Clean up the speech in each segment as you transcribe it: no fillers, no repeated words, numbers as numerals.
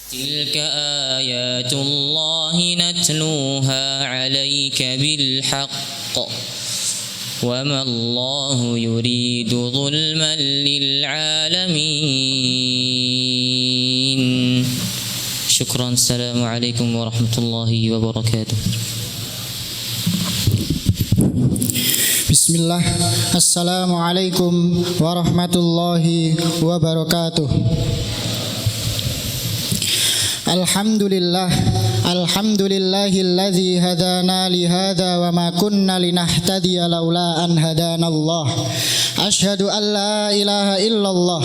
تلك آيات الله نتلوها عليك بالحق وما الله يريد ظلما للعالمين. شكرا. السلام عليكم ورحمة الله وبركاته. Bismillah. Assalamualaikum warahmatullahi wabarakatuh. Alhamdulillahilladzi hadana li hadza wa ma kunna linahtadiya laula an hadanallah. Asyhadu an la ilaha illallah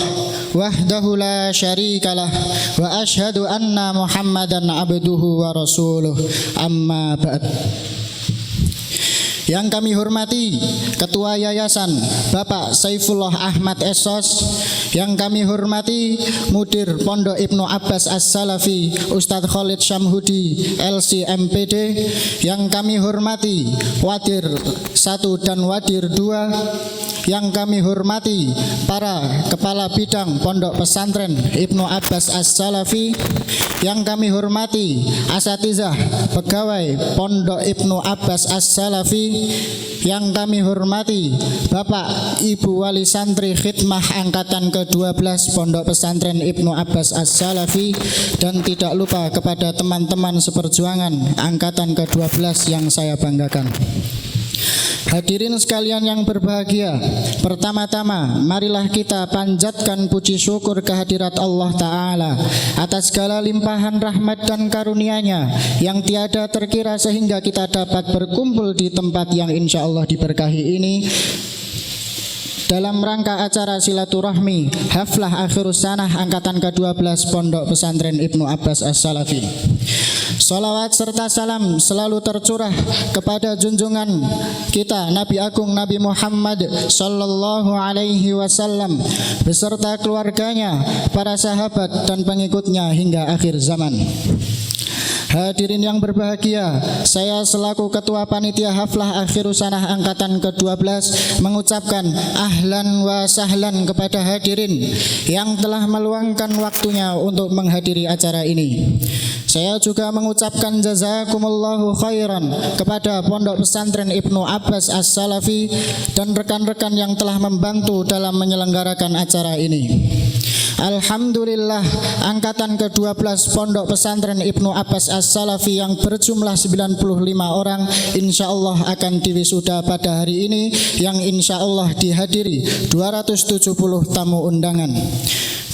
wahdahu la syarikalah wa asyhadu anna Muhammadan abduhu wa rasuluh. Amma ba'd. Yang kami hormati Ketua Yayasan Bapak Saifullah Ahmad Esos, yang kami hormati Mudir Pondok Ibnu Abbas As-Salafi Ustadz Khalid Syamhudi LC-MPD, yang kami hormati Wadir 1 dan Wadir 2, yang kami hormati para Kepala Bidang Pondok Pesantren Ibnu Abbas As-Salafi, yang kami hormati Asatizah Pegawai Pondok Ibnu Abbas As-Salafi, yang kami hormati Bapak Ibu Wali Santri Khidmah Angkatan ke-12 Pondok Pesantren Ibnu Abbas As-Salafi, dan tidak lupa kepada teman-teman seperjuangan Angkatan ke-12 yang saya banggakan. Hadirin sekalian yang berbahagia, pertama-tama marilah kita panjatkan puji syukur kehadirat Allah Ta'ala atas segala limpahan rahmat dan karunia-Nya yang tiada terkira sehingga kita dapat berkumpul di tempat yang insya Allah diberkahi ini dalam rangka acara silaturahmi Haflah Akhirus Sanah Angkatan ke-12 Pondok Pesantren Ibnu Abbas As-Salafi. Salawat serta salam selalu tercurah kepada junjungan kita Nabi Agung Nabi Muhammad Sallallahu Alaihi Wasallam beserta keluarganya, para sahabat dan pengikutnya hingga akhir zaman. Hadirin yang berbahagia, saya selaku Ketua Panitia Haflah Akhirus Sanah Angkatan ke-12 mengucapkan ahlan wa sahlan kepada hadirin yang telah meluangkan waktunya untuk menghadiri acara ini. Saya juga mengucapkan jazakumullahu khairan kepada Pondok Pesantren Ibnu Abbas As-Salafi dan rekan-rekan yang telah membantu dalam menyelenggarakan acara ini. Alhamdulillah, Angkatan ke-12 Pondok Pesantren Ibnu Abbas As-Salafi yang berjumlah 95 orang insya Allah akan diwisuda pada hari ini, yang insya Allah dihadiri 270 tamu undangan.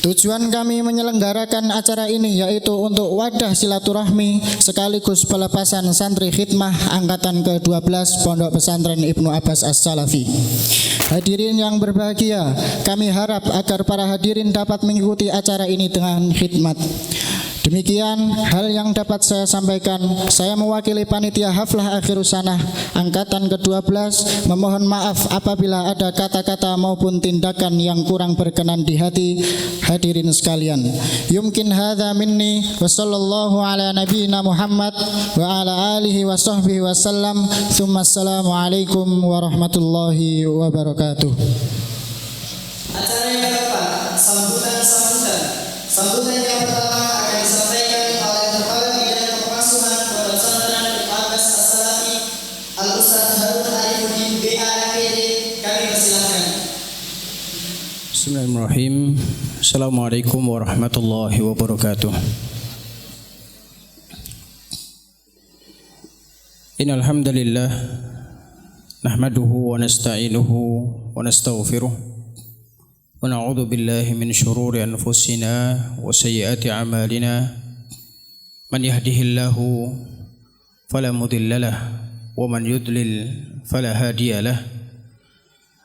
Tujuan kami menyelenggarakan acara ini yaitu untuk wadah silaturahmi sekaligus pelepasan santri khidmah Angkatan ke-12 Pondok Pesantren Ibnu Abbas As-Salafi. Hadirin yang berbahagia, kami harap agar para hadirin dapat mengikuti acara ini dengan khidmat. Demikian hal yang dapat saya sampaikan. Saya mewakili Panitia Haflah Akhirus Sanah Angkatan ke-12 memohon maaf apabila ada kata-kata maupun tindakan yang kurang berkenan di hati hadirin sekalian. Yumkin hadza minni wa sallallahu ala nabiyyina Muhammad wa ala alihi wa sahbihi wasallam. Tsumma assalamu alaikum warahmatullahi wabarakatuh. Acara yang keempat, sambutan yang pertama akan disampaikan oleh Kepala Bidang Pengasuhan Pondok Pesantren Ibnu Abbas As-Salafi Al-Ustadz Harun Arifuddin BA-MPD. Kami persilahkan. Bismillahirrahmanirrahim. Assalamualaikum warahmatullahi wabarakatuh. Innal hamdalillah nahmaduhu wa nasta'inuhu wa nastaghfiruh wa na'udzu billahi min shururi anfusina wa sayyiati a'malina. Man yahdihillahu fala mudilla lahu wa man yudlil fala hadiya lahu.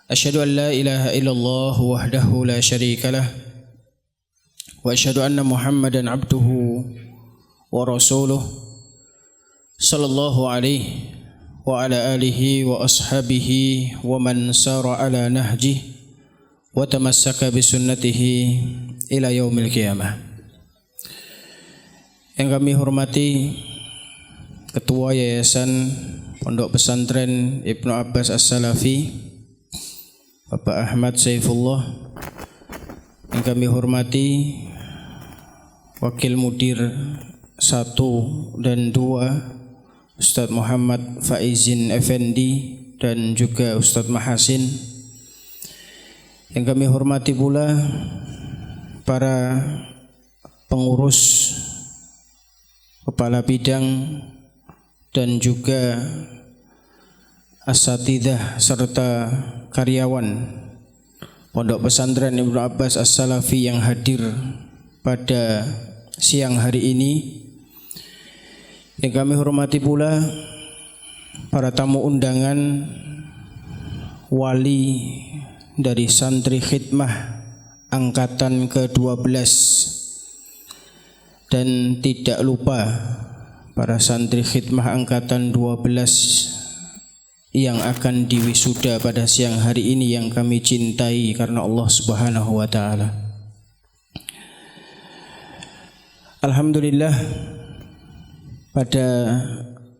Asyhadu an la ilaha illallah wahdahu la syarika lah wa asyhadu anna Muhammadan abduhu wa rasuluh sallallahu alaihi wa ala alihi wa ashabihi wa man sara ala nahjihi wa tamassaka bi sunnatihi ila yaumil qiyamah. Yang kami hormati Ketua Yayasan Pondok Pesantren Ibnu Abbas As-Salafi Bapak Ahmad Saifullah, yang kami hormati Wakil Mudir 1 dan 2 Ustadz Muhammad Faizin Effendi dan juga Ustadz Mahasin. Yang kami hormati pula para pengurus, kepala bidang dan juga asatidzah serta karyawan Pondok Pesantren Ibnu Abbas As-Salafi yang hadir pada siang hari ini. Yang kami hormati pula para tamu undangan, wali dari santri khidmah angkatan ke-12, dan tidak lupa para santri khidmah angkatan 12 yang akan diwisuda pada siang hari ini yang kami cintai karena Allah Subhanahu wa taala. Alhamdulillah, pada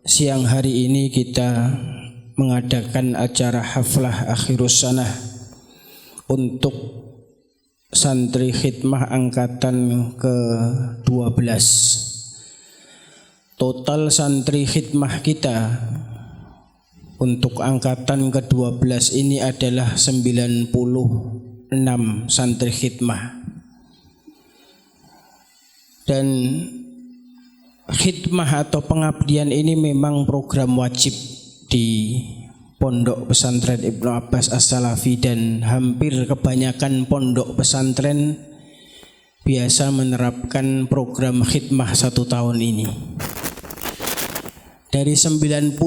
siang hari ini kita mengadakan acara haflah akhirus sanah untuk santri khidmah angkatan ke-12. Total santri khidmah kita untuk angkatan ke-12 ini adalah 96 santri khidmah. Dan khidmah atau pengabdian ini memang program wajib di Pondok Pesantren Ibnu Abbas As-Salafi, dan hampir kebanyakan pondok pesantren biasa menerapkan program khidmah 1 tahun ini. Dari 96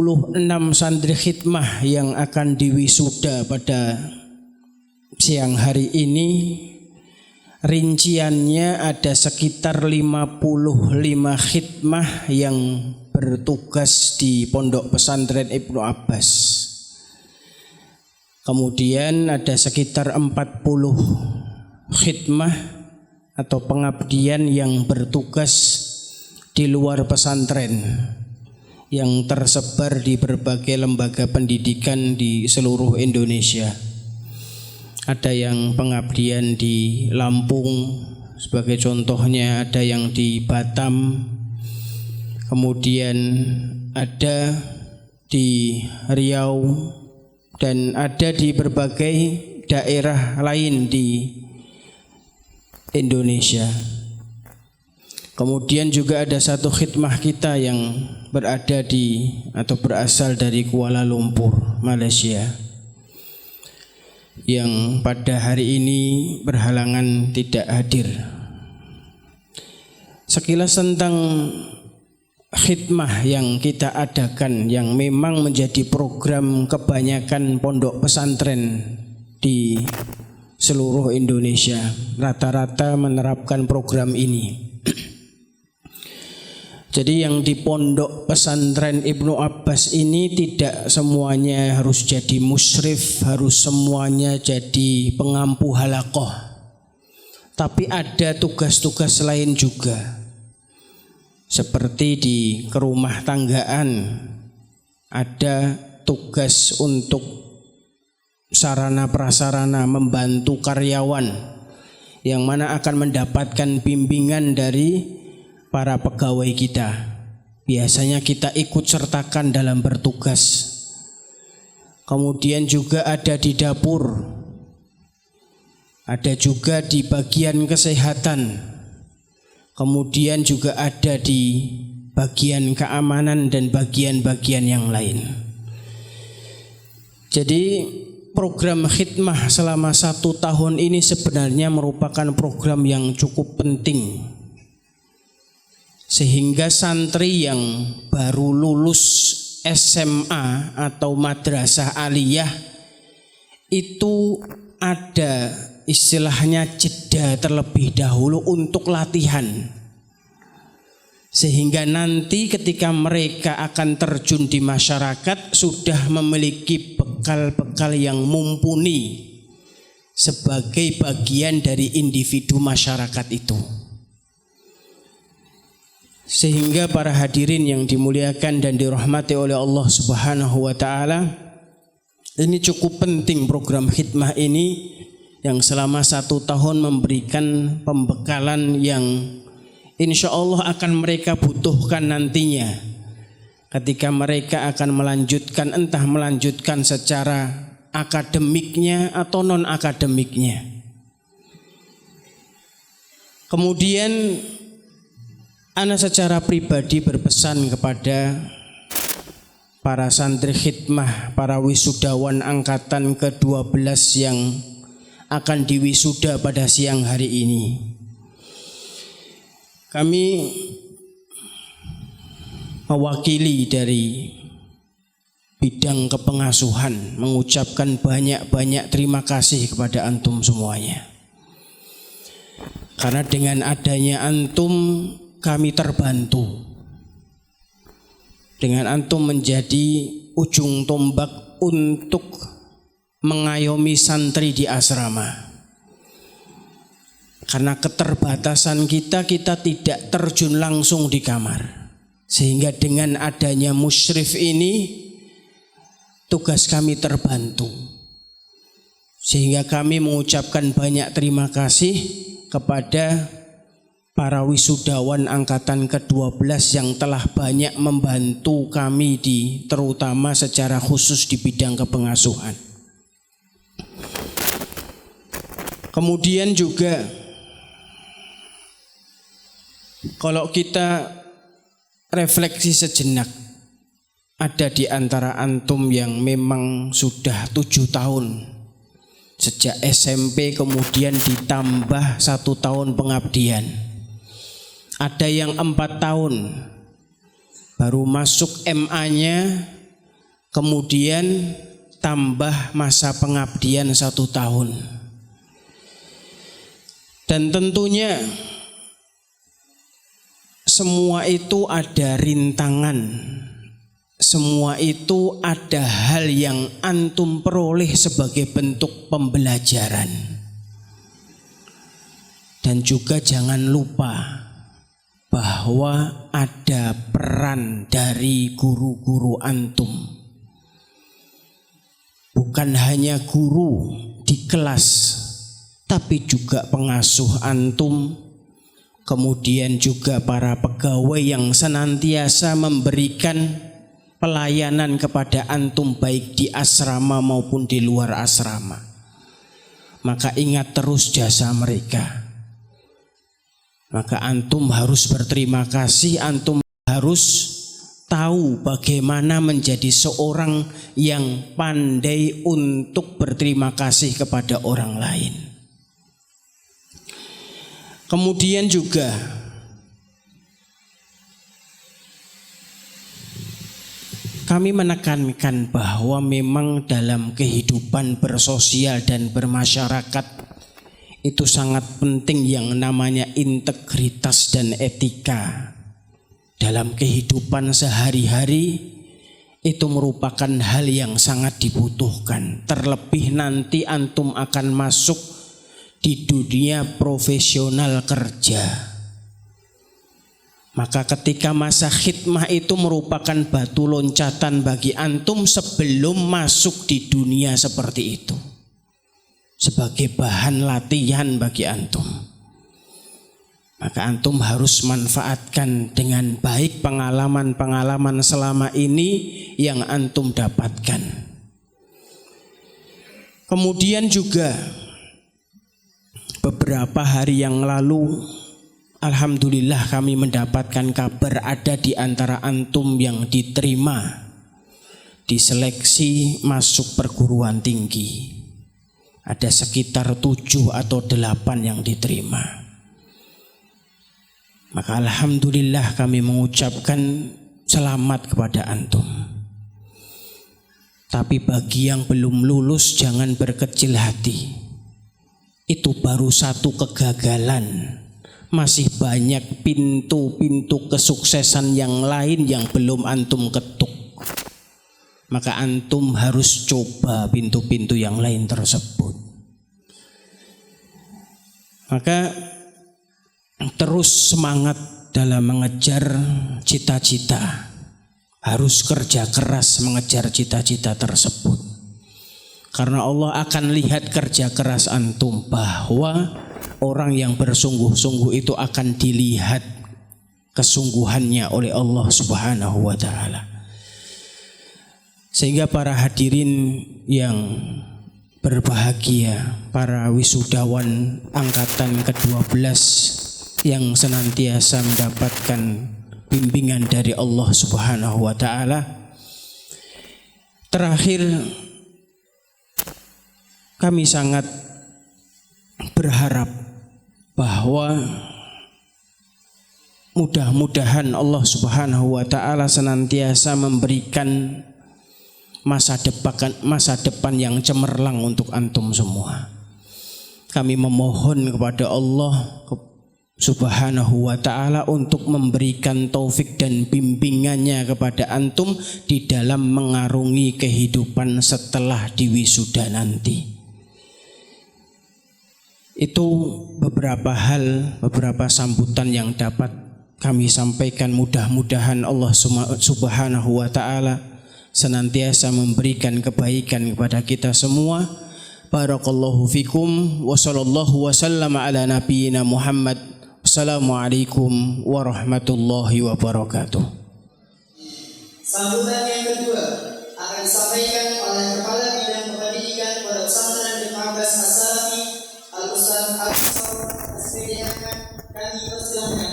santri khidmah yang akan diwisuda pada siang hari ini, rinciannya ada sekitar 55 khidmah yang bertugas di Pondok Pesantren Ibnu Abbas. Kemudian ada sekitar 40 khidmah atau pengabdian yang bertugas di luar pesantren, yang tersebar di berbagai lembaga pendidikan di seluruh Indonesia. Ada yang pengabdian di Lampung, sebagai contohnya, ada yang di Batam, kemudian ada di Riau, dan ada di berbagai daerah lain di Indonesia. Kemudian juga ada satu khidmah kita yang berada di atau berasal dari Kuala Lumpur, Malaysia, yang pada hari ini berhalangan tidak hadir. Sekilas tentang khidmah yang kita adakan, yang memang menjadi program kebanyakan pondok pesantren di seluruh Indonesia, rata-rata menerapkan program ini. Jadi yang di Pondok Pesantren Ibnu Abbas ini tidak semuanya harus jadi musyrif, harus semuanya jadi pengampu halaqah. Tapi ada tugas-tugas lain juga. Seperti di kerumah tanggaan, ada tugas untuk sarana prasarana membantu karyawan, yang mana akan mendapatkan bimbingan dari para pegawai kita. Biasanya kita ikut sertakan dalam bertugas. Kemudian juga ada di dapur, ada juga di bagian kesehatan, kemudian juga ada di bagian keamanan dan bagian-bagian yang lain. Jadi program khidmah selama 1 tahun ini sebenarnya merupakan program yang cukup penting, sehingga santri yang baru lulus SMA atau madrasah aliyah itu ada istilahnya jeda terlebih dahulu untuk latihan, sehingga nanti ketika mereka akan terjun di masyarakat sudah memiliki bekal-bekal yang mumpuni sebagai bagian dari individu masyarakat itu. Sehingga para hadirin yang dimuliakan dan dirahmati oleh Allah Subhanahu wa taala, ini cukup penting program khidmah ini yang selama 1 tahun memberikan pembekalan yang insya Allah akan mereka butuhkan nantinya ketika mereka akan melanjutkan, entah melanjutkan secara akademiknya atau non-akademiknya. Kemudian ana secara pribadi berpesan kepada para santri khidmah, para wisudawan angkatan ke-12 yang akan diwisuda pada siang hari ini. Kami mewakili dari bidang kepengasuhan mengucapkan banyak-banyak terima kasih kepada antum semuanya. Karena dengan adanya antum kami terbantu. Dengan antum menjadi ujung tombak untuk mengayomi santri di asrama. Karena keterbatasan kita tidak terjun langsung di kamar. Sehingga dengan adanya musyrif ini tugas kami terbantu. Sehingga kami mengucapkan banyak terima kasih kepada para wisudawan angkatan ke-12 yang telah banyak membantu kami terutama secara khusus di bidang kepengasuhan. Kemudian juga kalau kita refleksi sejenak, ada di antara antum yang memang sudah 7 tahun sejak SMP, kemudian ditambah 1 tahun pengabdian. Ada yang 4 tahun baru masuk MA-nya, kemudian tambah masa pengabdian 1 tahun. Dan tentunya semua itu ada rintangan. Semua itu ada hal yang antum peroleh sebagai bentuk pembelajaran. Dan juga jangan lupa bahwa ada peran dari guru-guru antum. Bukan hanya guru di kelas, tapi juga pengasuh antum, kemudian juga para pegawai yang senantiasa memberikan pelayanan kepada antum baik di asrama maupun di luar asrama. Maka ingat terus jasa mereka. Maka antum harus berterima kasih, antum harus tahu bagaimana menjadi seorang yang pandai untuk berterima kasih kepada orang lain. Kemudian juga kami menekankan bahwa memang dalam kehidupan bersosial dan bermasyarakat itu sangat penting yang namanya integritas dan etika. Dalam kehidupan sehari-hari itu merupakan hal yang sangat dibutuhkan. Terlebih nanti antum akan masuk di dunia profesional kerja. Maka ketika masa khidmah itu merupakan batu loncatan bagi antum sebelum masuk di dunia seperti itu. Sebagai bahan latihan bagi antum. Maka antum harus manfaatkan dengan baik pengalaman-pengalaman selama ini yang antum dapatkan. Kemudian juga beberapa hari yang lalu, alhamdulillah kami mendapatkan kabar ada di antara antum yang diterima diseleksi masuk perguruan tinggi. Ada sekitar 7 atau 8 yang diterima. Maka alhamdulillah kami mengucapkan selamat kepada antum. Tapi bagi yang belum lulus jangan berkecil hati. Itu baru satu kegagalan. Masih banyak pintu-pintu kesuksesan yang lain yang belum antum ketuk. Maka antum harus coba pintu-pintu yang lain tersebut. Maka terus semangat dalam mengejar cita-cita. Harus kerja keras mengejar cita-cita tersebut. Karena Allah akan lihat kerja keras antum, bahwa orang yang bersungguh-sungguh itu akan dilihat kesungguhannya oleh Allah Subhanahu wa taala. Sehingga para hadirin yang berbahagia, para wisudawan angkatan ke-12 yang senantiasa mendapatkan bimbingan dari Allah Subhanahu wa taala. Terakhir, kami sangat berharap bahwa mudah-mudahan Allah Subhanahu wa taala senantiasa memberikan masa depan yang cemerlang untuk antum semua. Kami memohon kepada Allah Subhanahu wa taala untuk memberikan taufik dan bimbingannya kepada antum di dalam mengarungi kehidupan setelah diwisuda nanti. Itu beberapa hal, beberapa sambutan yang dapat kami sampaikan. Mudah-mudahan Allah Subhanahu wa taala senantiasa memberikan kebaikan kepada kita semua. Barakallahu fikum wa sallallahu wasallam ala nabiyyina Muhammad. Assalamualaikum warahmatullahi wabarakatuh. Sambutan yang kedua akan disampaikan oleh Kepala Bidang Pendidikan Pondok Pesantren Ibnu Abbas As-Salafi, Al-Ustaz SPD. Kami persilahkan.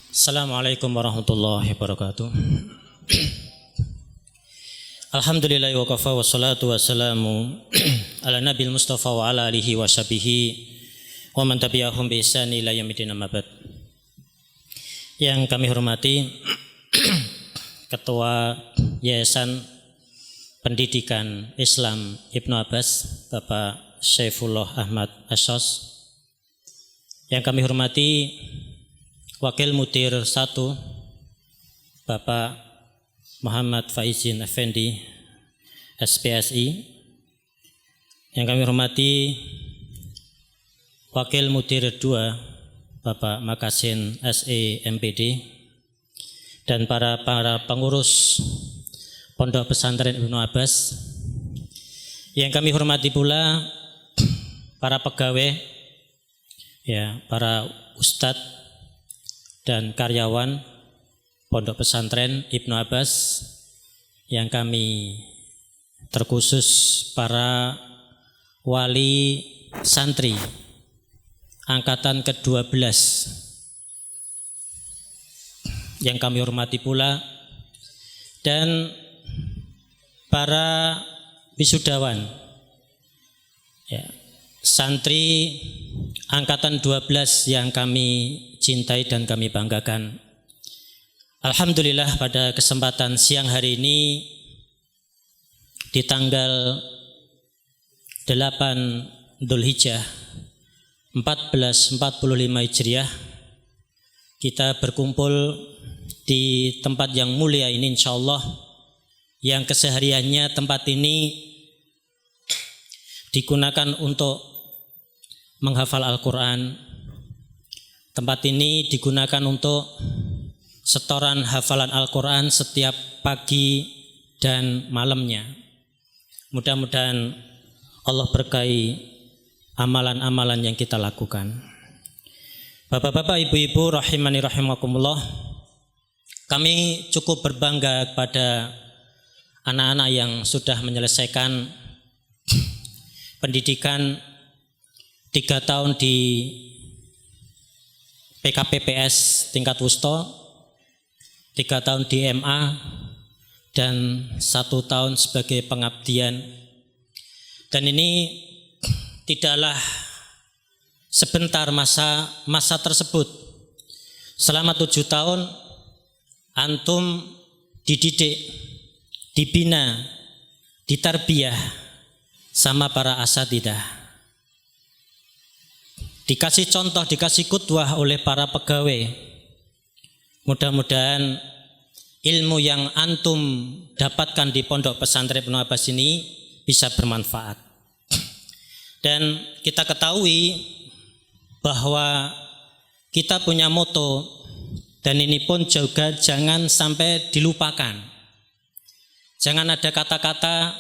Assalamualaikum warahmatullahi wabarakatuh. Alhamdulillahi wa kafa wa salatu wassalamu ala nabil mustafa wa ala alihi wa sahbihi wa man tabi'ahum bi ihsan ila yaumil amma ba'd. Yang kami hormati Ketua Yayasan Pendidikan Islam Ibnu Abbas, Bapak Saifullah Ahmad As-Sos. Yang kami hormati Wakil Mudir 1 Bapak Muhammad Faizin Effendi SPSI. Yang kami hormati Wakil Mudir 2 Bapak Makasin SE MPD, dan para pengurus Pondok Pesantren Ibnu Abbas. Yang kami hormati pula para pegawai, ya, para ustadz dan karyawan Pondok Pesantren Ibnu Abbas. Yang kami terkhusus para wali santri angkatan ke-12 yang kami hormati pula, dan para wisudawan, ya, santri angkatan 12 yang kami cintai dan kami banggakan. Alhamdulillah, pada kesempatan siang hari ini di tanggal 8 Dzulhijjah 1445 Hijriah, kita berkumpul di tempat yang mulia ini, insyaallah, yang kesehariannya tempat ini digunakan untuk menghafal Al-Quran. Tempat ini digunakan untuk setoran hafalan Al-Quran setiap pagi dan malamnya. Mudah-mudahan Allah berkahi amalan-amalan yang kita lakukan. Bapak-bapak, ibu-ibu, rahimani rahimakumullah, kami cukup berbangga kepada anak-anak yang sudah menyelesaikan pendidikan 3 tahun di PKPPS tingkat wusta, 3 tahun di MA, dan 1 tahun sebagai pengabdian. Dan ini tidaklah sebentar masa tersebut. Selama 7 tahun antum dididik, dibina, ditarbiyah sama para asatidah. Dikasih contoh, dikasih qudwah oleh para pegawai. Mudah-mudahan ilmu yang antum dapatkan di Pondok Pesantren Ibnu Abbas ini bisa bermanfaat. Dan kita ketahui bahwa kita punya moto, dan ini pun juga jangan sampai dilupakan. Jangan ada kata-kata,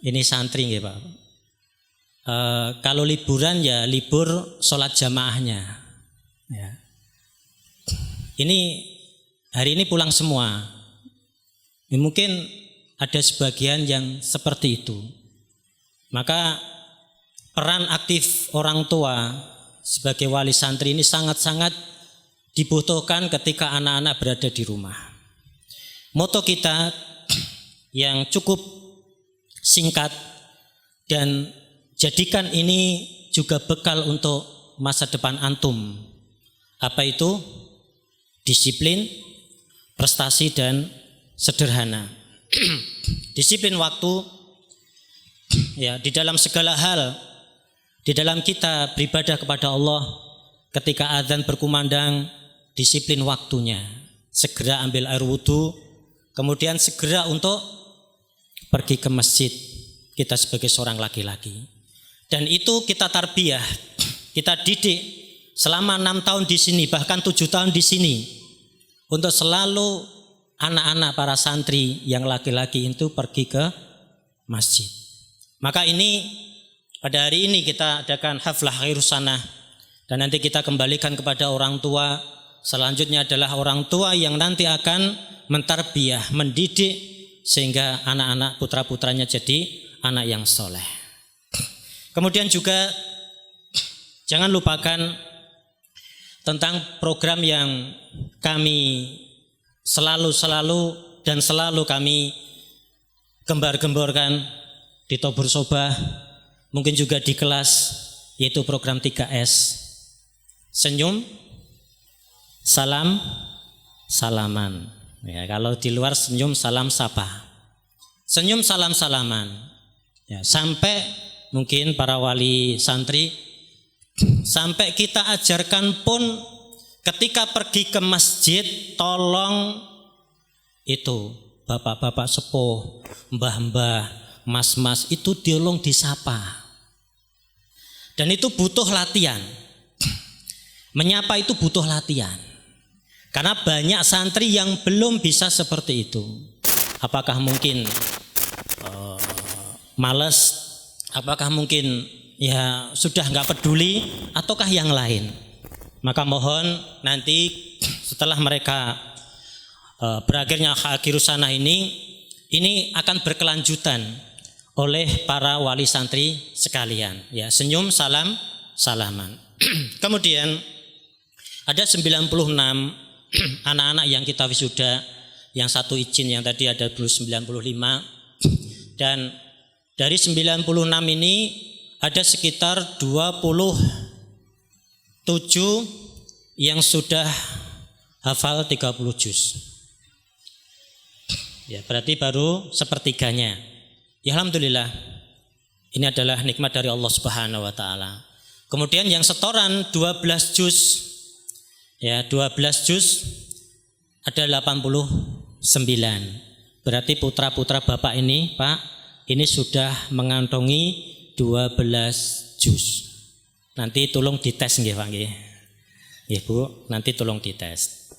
ini santri nggih Pak, kalau liburan ya libur sholat jamaahnya, ya. ini hari ini pulang semua. Ya, mungkin ada sebagian yang seperti itu. Maka peran aktif orang tua sebagai wali santri ini sangat-sangat dibutuhkan ketika anak-anak berada di rumah. Moto kita yang cukup singkat dan jadikan ini juga bekal untuk masa depan antum. Apa itu? Disiplin, prestasi, dan sederhana. Disiplin waktu, ya, di dalam segala hal, di dalam kita beribadah kepada Allah, ketika azan berkumandang, disiplin waktunya, segera ambil air wudhu, kemudian segera untuk pergi ke masjid, kita sebagai seorang laki-laki. Dan itu kita tarbiyah, kita didik selama 6 tahun di sini, bahkan 7 tahun di sini, untuk selalu anak-anak para santri yang laki-laki itu pergi ke masjid. Maka ini pada hari ini kita adakan haflah khairus sanah, dan nanti kita kembalikan kepada orang tua. Selanjutnya adalah orang tua yang nanti akan mentarbiyah, mendidik sehingga anak-anak putra-putranya jadi anak yang soleh. Kemudian juga jangan lupakan tentang program yang kami selalu dan selalu kami gembar-gemborkan di Tobur Sobah, mungkin juga di kelas, yaitu program 3S. Senyum, salam, salaman. Ya, kalau di luar senyum, salam, sapa. Senyum, salam, salaman. Ya, sampai mungkin para wali santri, sampai kita ajarkan pun ketika pergi ke masjid, tolong itu bapak-bapak sepuh, mbah-mbah, mas-mas itu tolong disapa. Dan itu butuh latihan. Menyapa itu butuh latihan. Karena banyak santri yang belum bisa seperti itu. Apakah mungkin malas? Apakah mungkin ya sudah nggak peduli, ataukah yang lain? Maka mohon nanti setelah mereka berakhirnya akhirus sanah ini akan berkelanjutan oleh para wali santri sekalian. Ya, senyum, salam, salaman. Kemudian ada 96 anak-anak yang kita wisuda, yang satu izin, yang tadi ada 95, dan dari 96 ini ada sekitar 27 yang sudah hafal 30 juz. Ya, berarti baru sepertiganya. Ya, alhamdulillah. Ini adalah nikmat dari Allah Subhanahu wa taala. Kemudian yang setoran 12 juz. Ya, 12 juz ada 89. Berarti putra-putra Bapak ini, Pak, ini sudah mengantongi 12 juz. Nanti tolong dites nggih, Pak nggih. Nggih, Bu, nanti tolong dites.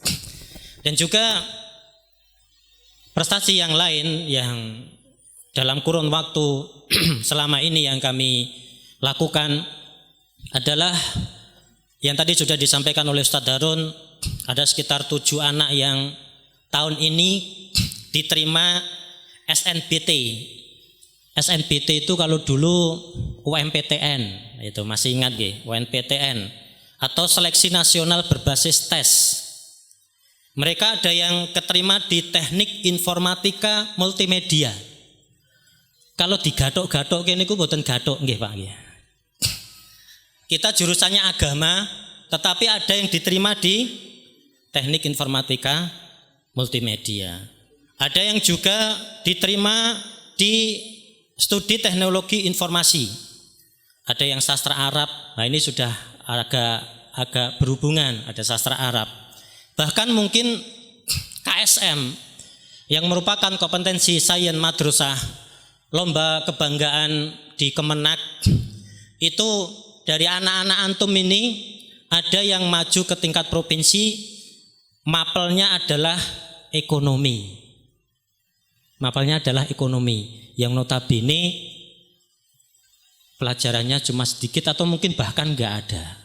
Dan juga prestasi yang lain yang dalam kurun waktu selama ini yang kami lakukan adalah yang tadi sudah disampaikan oleh Ustadz Harun, ada sekitar 7 anak yang tahun ini diterima SNBT. SNBT itu kalau dulu UMPTN, itu masih ingat nggih, UMPTN atau seleksi nasional berbasis tes. Mereka ada yang keterima di teknik informatika multimedia. Kalau digathuk-gathuk kene niku mboten gathuk nggih Pak nggih. Kita jurusannya agama, tetapi ada yang diterima di teknik informatika multimedia. Ada yang juga diterima di studi teknologi informasi. Ada yang sastra Arab. Nah, ini sudah agak berhubungan, ada sastra Arab. Bahkan mungkin KSM yang merupakan kompetensi sains madrasah, lomba kebanggaan di Kemenak, itu dari anak-anak antum ini ada yang maju ke tingkat provinsi, mapelnya adalah ekonomi. Mapelnya adalah ekonomi yang notabene pelajarannya cuma sedikit atau mungkin bahkan enggak ada.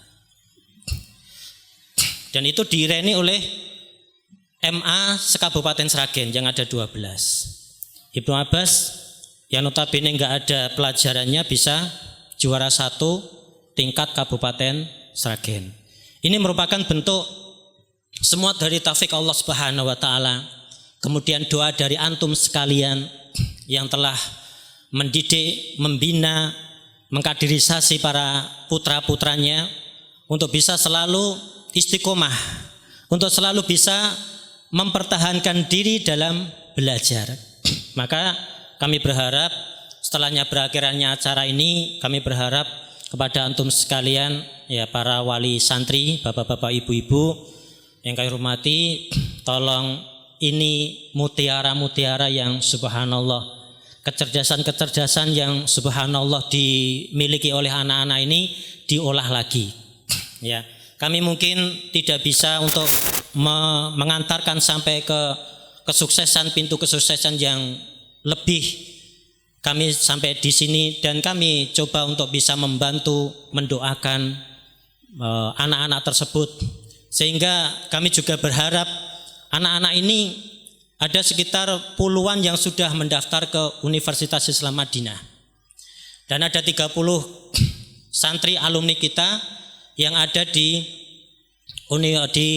Dan itu diireni oleh MA sekabupaten Sragen yang ada 12. Ibnu Abbas yang notabene nggak ada pelajarannya bisa juara 1 tingkat Kabupaten Sragen. Ini merupakan bentuk semua dari taufik Allah Subhanahu wa taala. Kemudian doa dari antum sekalian yang telah mendidik, membina, mengkaderisasi para putra-putranya untuk bisa selalu istiqomah, untuk selalu bisa mempertahankan diri dalam belajar. Maka kami berharap setelahnya berakhirnya acara ini, kami berharap kepada antum sekalian, ya para wali santri, bapak-bapak, ibu-ibu yang kami hormati, tolong ini mutiara-mutiara yang subhanallah, kecerdasan-kecerdasan yang subhanallah dimiliki oleh anak-anak ini diolah lagi. Ya, kami mungkin tidak bisa untuk mengantarkan sampai ke kesuksesan, pintu kesuksesan yang lebih. Kami sampai di sini dan kami coba untuk bisa membantu, mendoakan anak-anak tersebut. Sehingga kami juga berharap anak-anak ini ada sekitar puluhan yang sudah mendaftar ke Universitas Islam Madinah. Dan ada 30 santri alumni kita yang ada di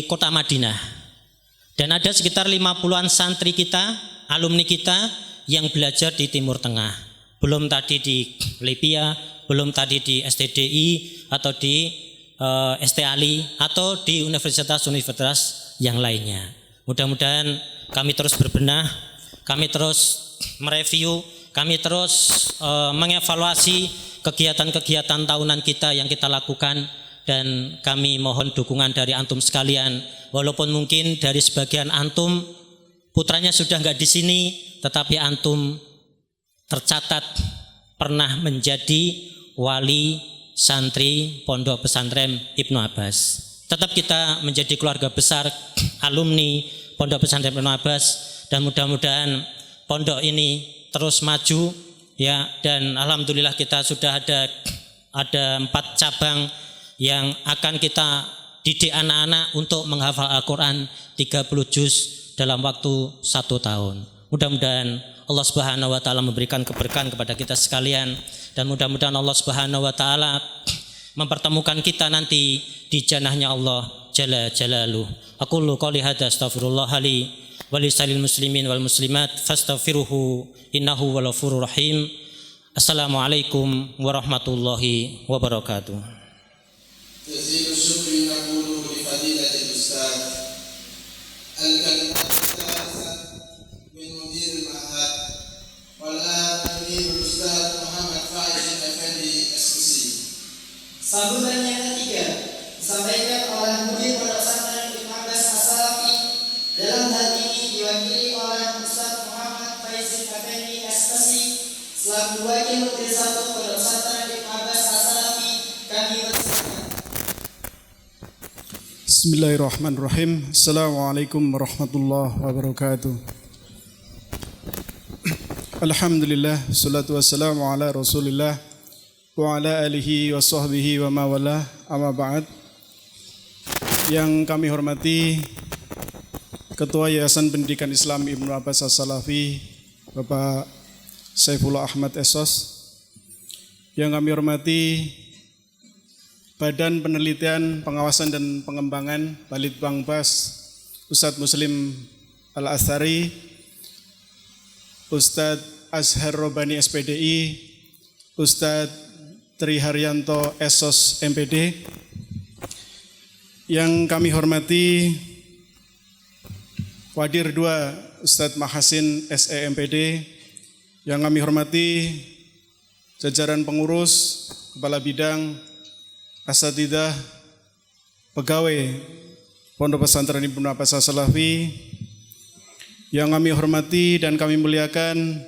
kota Madinah. Dan ada sekitar 50-an santri kita, alumni kita yang belajar di Timur Tengah. Belum tadi di Libya, belum tadi di STDI atau di ST Ali atau di universitas-universitas yang lainnya. Mudah-mudahan kami terus berbenah, kami terus mereview, kami terus mengevaluasi kegiatan-kegiatan tahunan kita yang kita lakukan. Dan kami mohon dukungan dari antum sekalian. Walaupun mungkin dari sebagian antum putranya sudah enggak di sini, tetapi antum tercatat pernah menjadi wali santri Pondok Pesantren Ibnu Abbas. Tetap kita menjadi keluarga besar alumni Pondok Pesantren Ibnu Abbas dan mudah-mudahan pondok ini terus maju ya, dan alhamdulillah kita sudah ada 4 cabang yang akan kita didik anak-anak untuk menghafal Al-Quran 30 juz dalam waktu 1 tahun. Mudah-mudahan Allah Subhanahu wa taala memberikan keberkahan kepada kita sekalian, dan mudah-mudahan Allah Subhanahu wa taala mempertemukan kita nanti di jannahnya Allah Jalla Jalaluh. Aqulu qouli hadza astaghfirullah li wa lisalil muslimin wal muslimat fastaghfiruhu innahu wal ghafurur rahim. Assalamualaikum warahmatullahi wabarakatuh. جزيل الشكر نقوله لفضيلة الأستاذ. الكلمات الثالثة من مدير المعهد والآن أمير الأستاذ محمد فائز أفندي السوسي. Sambutan yang ketiga disampaikan oleh Mudir Pondok Pesantren Ibnu Abbas As-Salafi, dalam hal ini diwakili oleh Ustaz Muhammad Faiz Effendi SPSI selaku Wakil Mudir 1 Pondok Pesantren Ibnu Abbas As-Salafi. Kami persilakan. Bismillahirrahmanirrahim. Assalamualaikum warahmatullahi wabarakatuh. Alhamdulillah, salatu wassalamu ala Rasulillah wa ala alihi wa sahbihi wa mawala, amma ba'd. Yang kami hormati Ketua Yayasan Pendidikan Islam Ibnu Abbas As-Salafi, Bapak Saifullah Ahmad Esos. Yang kami hormati Badan Penelitian, Pengawasan dan Pengembangan Balitbangkes, Ustadz Muslim Al-Athari, Ustadz Azhar Robani SPDI, Ustadz Tri Haryanto Esos MPD. Yang kami hormati Wadir 2 Ustadz Mahasin SE MPD. Yang kami hormati jajaran pengurus, kepala bidang, asatidzah, pegawai Pondok Pesantren Ibnu Abbas As-Salafi. Yang kami hormati dan kami muliakan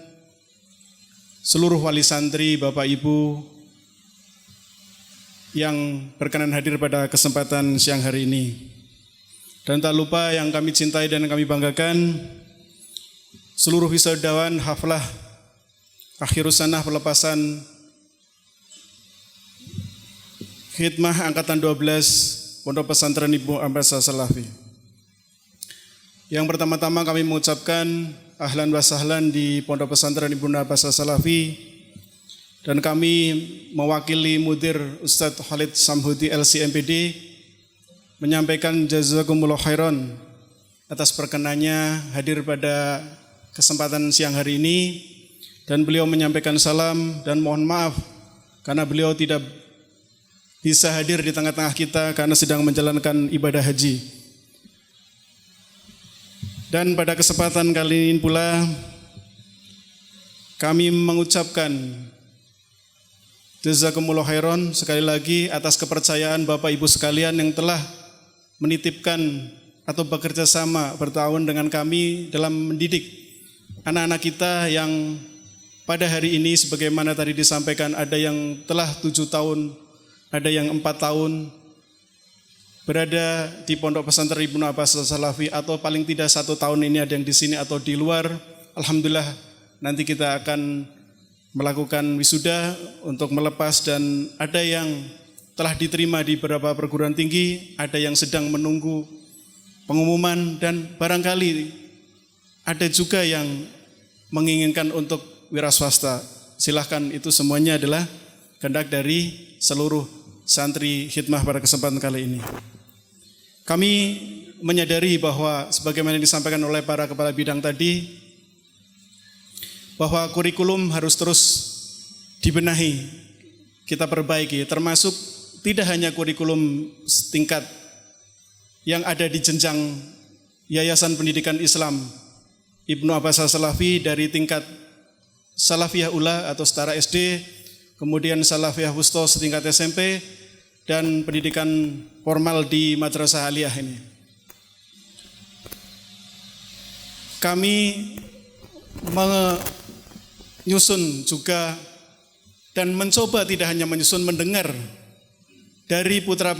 seluruh wali santri, Bapak Ibu yang berkenan hadir pada kesempatan siang hari ini. Dan tak lupa yang kami cintai dan kami banggakan seluruh wisudawan haflah akhirus sanah pelepasan Khidmah Angkatan 12 Pondok Pesantren Ibnu Abbas As-Salafi. Yang pertama-tama kami mengucapkan ahlan wa sahlan di Pondok Pesantren Ibnu Abbas As-Salafi, dan kami mewakili Mudir Ustadz Khalid Samhudi LCMPD menyampaikan jazakumullah khairan atas perkenannya hadir pada kesempatan siang hari ini, dan beliau menyampaikan salam dan mohon maaf karena beliau tidak bisa hadir di tengah-tengah kita karena sedang menjalankan ibadah haji. Dan pada kesempatan kali ini pula kami mengucapkan jazakumullah khairan sekali lagi atas kepercayaan Bapak Ibu sekalian yang telah menitipkan atau bekerja sama bertahun dengan kami dalam mendidik anak-anak kita yang pada hari ini sebagaimana tadi disampaikan ada yang telah 7 tahun, ada yang 4 tahun berada di Pondok Pesantren Ibnu Abbas As-Salafi, atau paling tidak 1 tahun ini ada yang di sini atau di luar. Alhamdulillah nanti kita akan melakukan wisuda untuk melepas, dan ada yang telah diterima di beberapa perguruan tinggi, ada yang sedang menunggu pengumuman, dan barangkali ada juga yang menginginkan untuk wira swasta. Silahkan, itu semuanya adalah kehendak dari seluruh santri khidmah pada kesempatan kali ini. Kami menyadari bahwa sebagaimana disampaikan oleh para kepala bidang tadi, bahwa kurikulum harus terus dibenahi, kita perbaiki, termasuk tidak hanya kurikulum tingkat yang ada di jenjang Yayasan Pendidikan Islam Ibnu Abbas As-Salafi dari tingkat Salafiyah Ula atau setara SD, kemudian Salafiyah Wusta setingkat SMP, dan pendidikan formal di Madrasah Aliyah ini. Kami menyusun juga dan mencoba tidak hanya menyusun, mendengar dari putra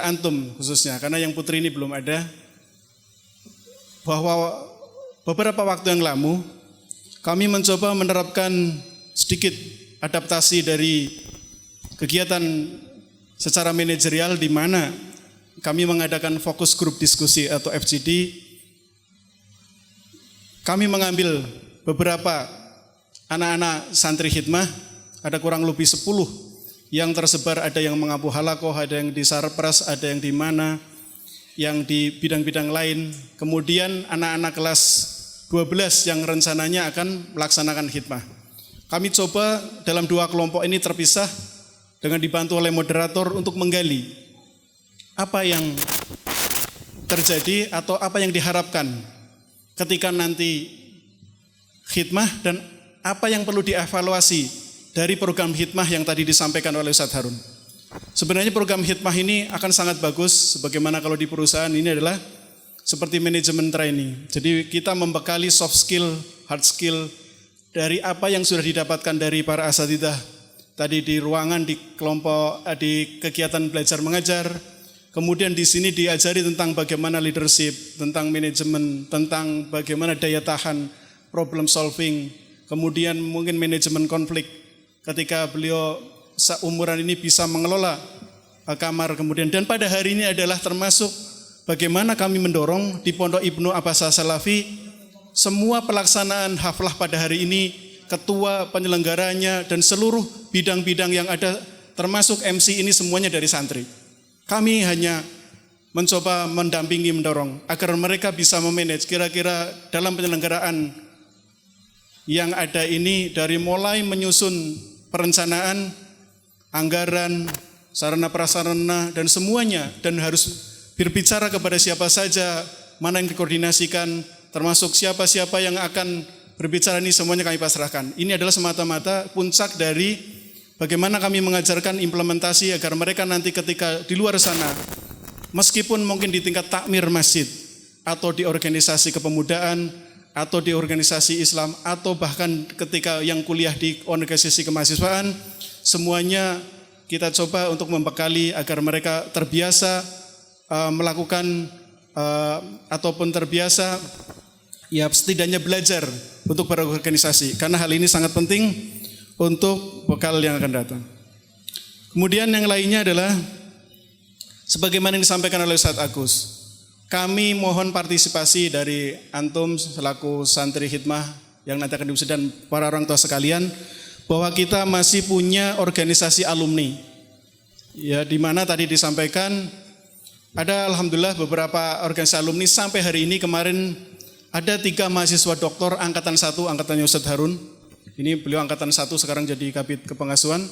antum khususnya, karena yang putri ini belum ada, bahwa beberapa waktu yang lalu kami mencoba menerapkan sedikit adaptasi dari kegiatan secara manajerial, di mana kami mengadakan fokus grup diskusi atau FGD. Kami mengambil beberapa anak-anak santri khidmah, ada kurang lebih 10 yang tersebar, ada yang mengapu halakoh, ada yang di Sarpras, ada yang di mana, yang di bidang-bidang lain. Kemudian anak-anak kelas 12 yang rencananya akan melaksanakan khidmah. Kami coba dalam 2 kelompok ini terpisah dengan dibantu oleh moderator untuk menggali apa yang terjadi atau apa yang diharapkan ketika nanti khidmah, dan apa yang perlu dievaluasi dari program khidmah yang tadi disampaikan oleh Ustadz Harun. Sebenarnya program khidmah ini akan sangat bagus, sebagaimana kalau di perusahaan ini adalah seperti manajemen training. Jadi kita membekali soft skill, hard skill dari apa yang sudah didapatkan dari para asatidzah tadi di ruangan, di kelompok, di kegiatan belajar mengajar. Kemudian di sini diajari tentang bagaimana leadership, tentang manajemen, tentang bagaimana daya tahan, problem solving, kemudian mungkin manajemen konflik. Ketika beliau seumuran ini bisa mengelola kamar, kemudian, dan pada hari ini adalah termasuk bagaimana kami mendorong di Pondok Ibnu Abbas As-Salafi semua pelaksanaan haflah pada hari ini, ketua penyelenggaranya dan seluruh bidang-bidang yang ada termasuk MC ini semuanya dari santri. Kami hanya mencoba mendampingi, mendorong agar mereka bisa memanage kira-kira dalam penyelenggaraan yang ada ini, dari mulai menyusun perencanaan, anggaran, sarana prasarana dan semuanya, dan harus berbicara kepada siapa saja, mana yang dikoordinasikan, termasuk siapa-siapa yang akan berbicara, ini semuanya kami pasrahkan. Ini adalah semata-mata puncak dari bagaimana kami mengajarkan implementasi agar mereka nanti ketika di luar sana, meskipun mungkin di tingkat takmir masjid, atau di organisasi kepemudaan, atau di organisasi Islam, atau bahkan ketika yang kuliah di organisasi kemahasiswaan, semuanya kita coba untuk membekali agar mereka terbiasa melakukan ataupun terbiasa ya setidaknya belajar untuk berorganisasi, karena hal ini sangat penting untuk bekal yang akan datang. Kemudian yang lainnya adalah sebagaimana yang disampaikan oleh Ustadz Agus, kami mohon partisipasi dari antum selaku santri khidmah yang nanti akan diusir dan para orang tua sekalian, bahwa kita masih punya organisasi alumni. Ya, di mana tadi disampaikan ada alhamdulillah beberapa organisasi alumni sampai hari ini. Kemarin ada 3 mahasiswa doktor angkatan 1, angkatannya Ustadz Harun. Ini beliau angkatan 1 sekarang jadi kabid kepengasuhan.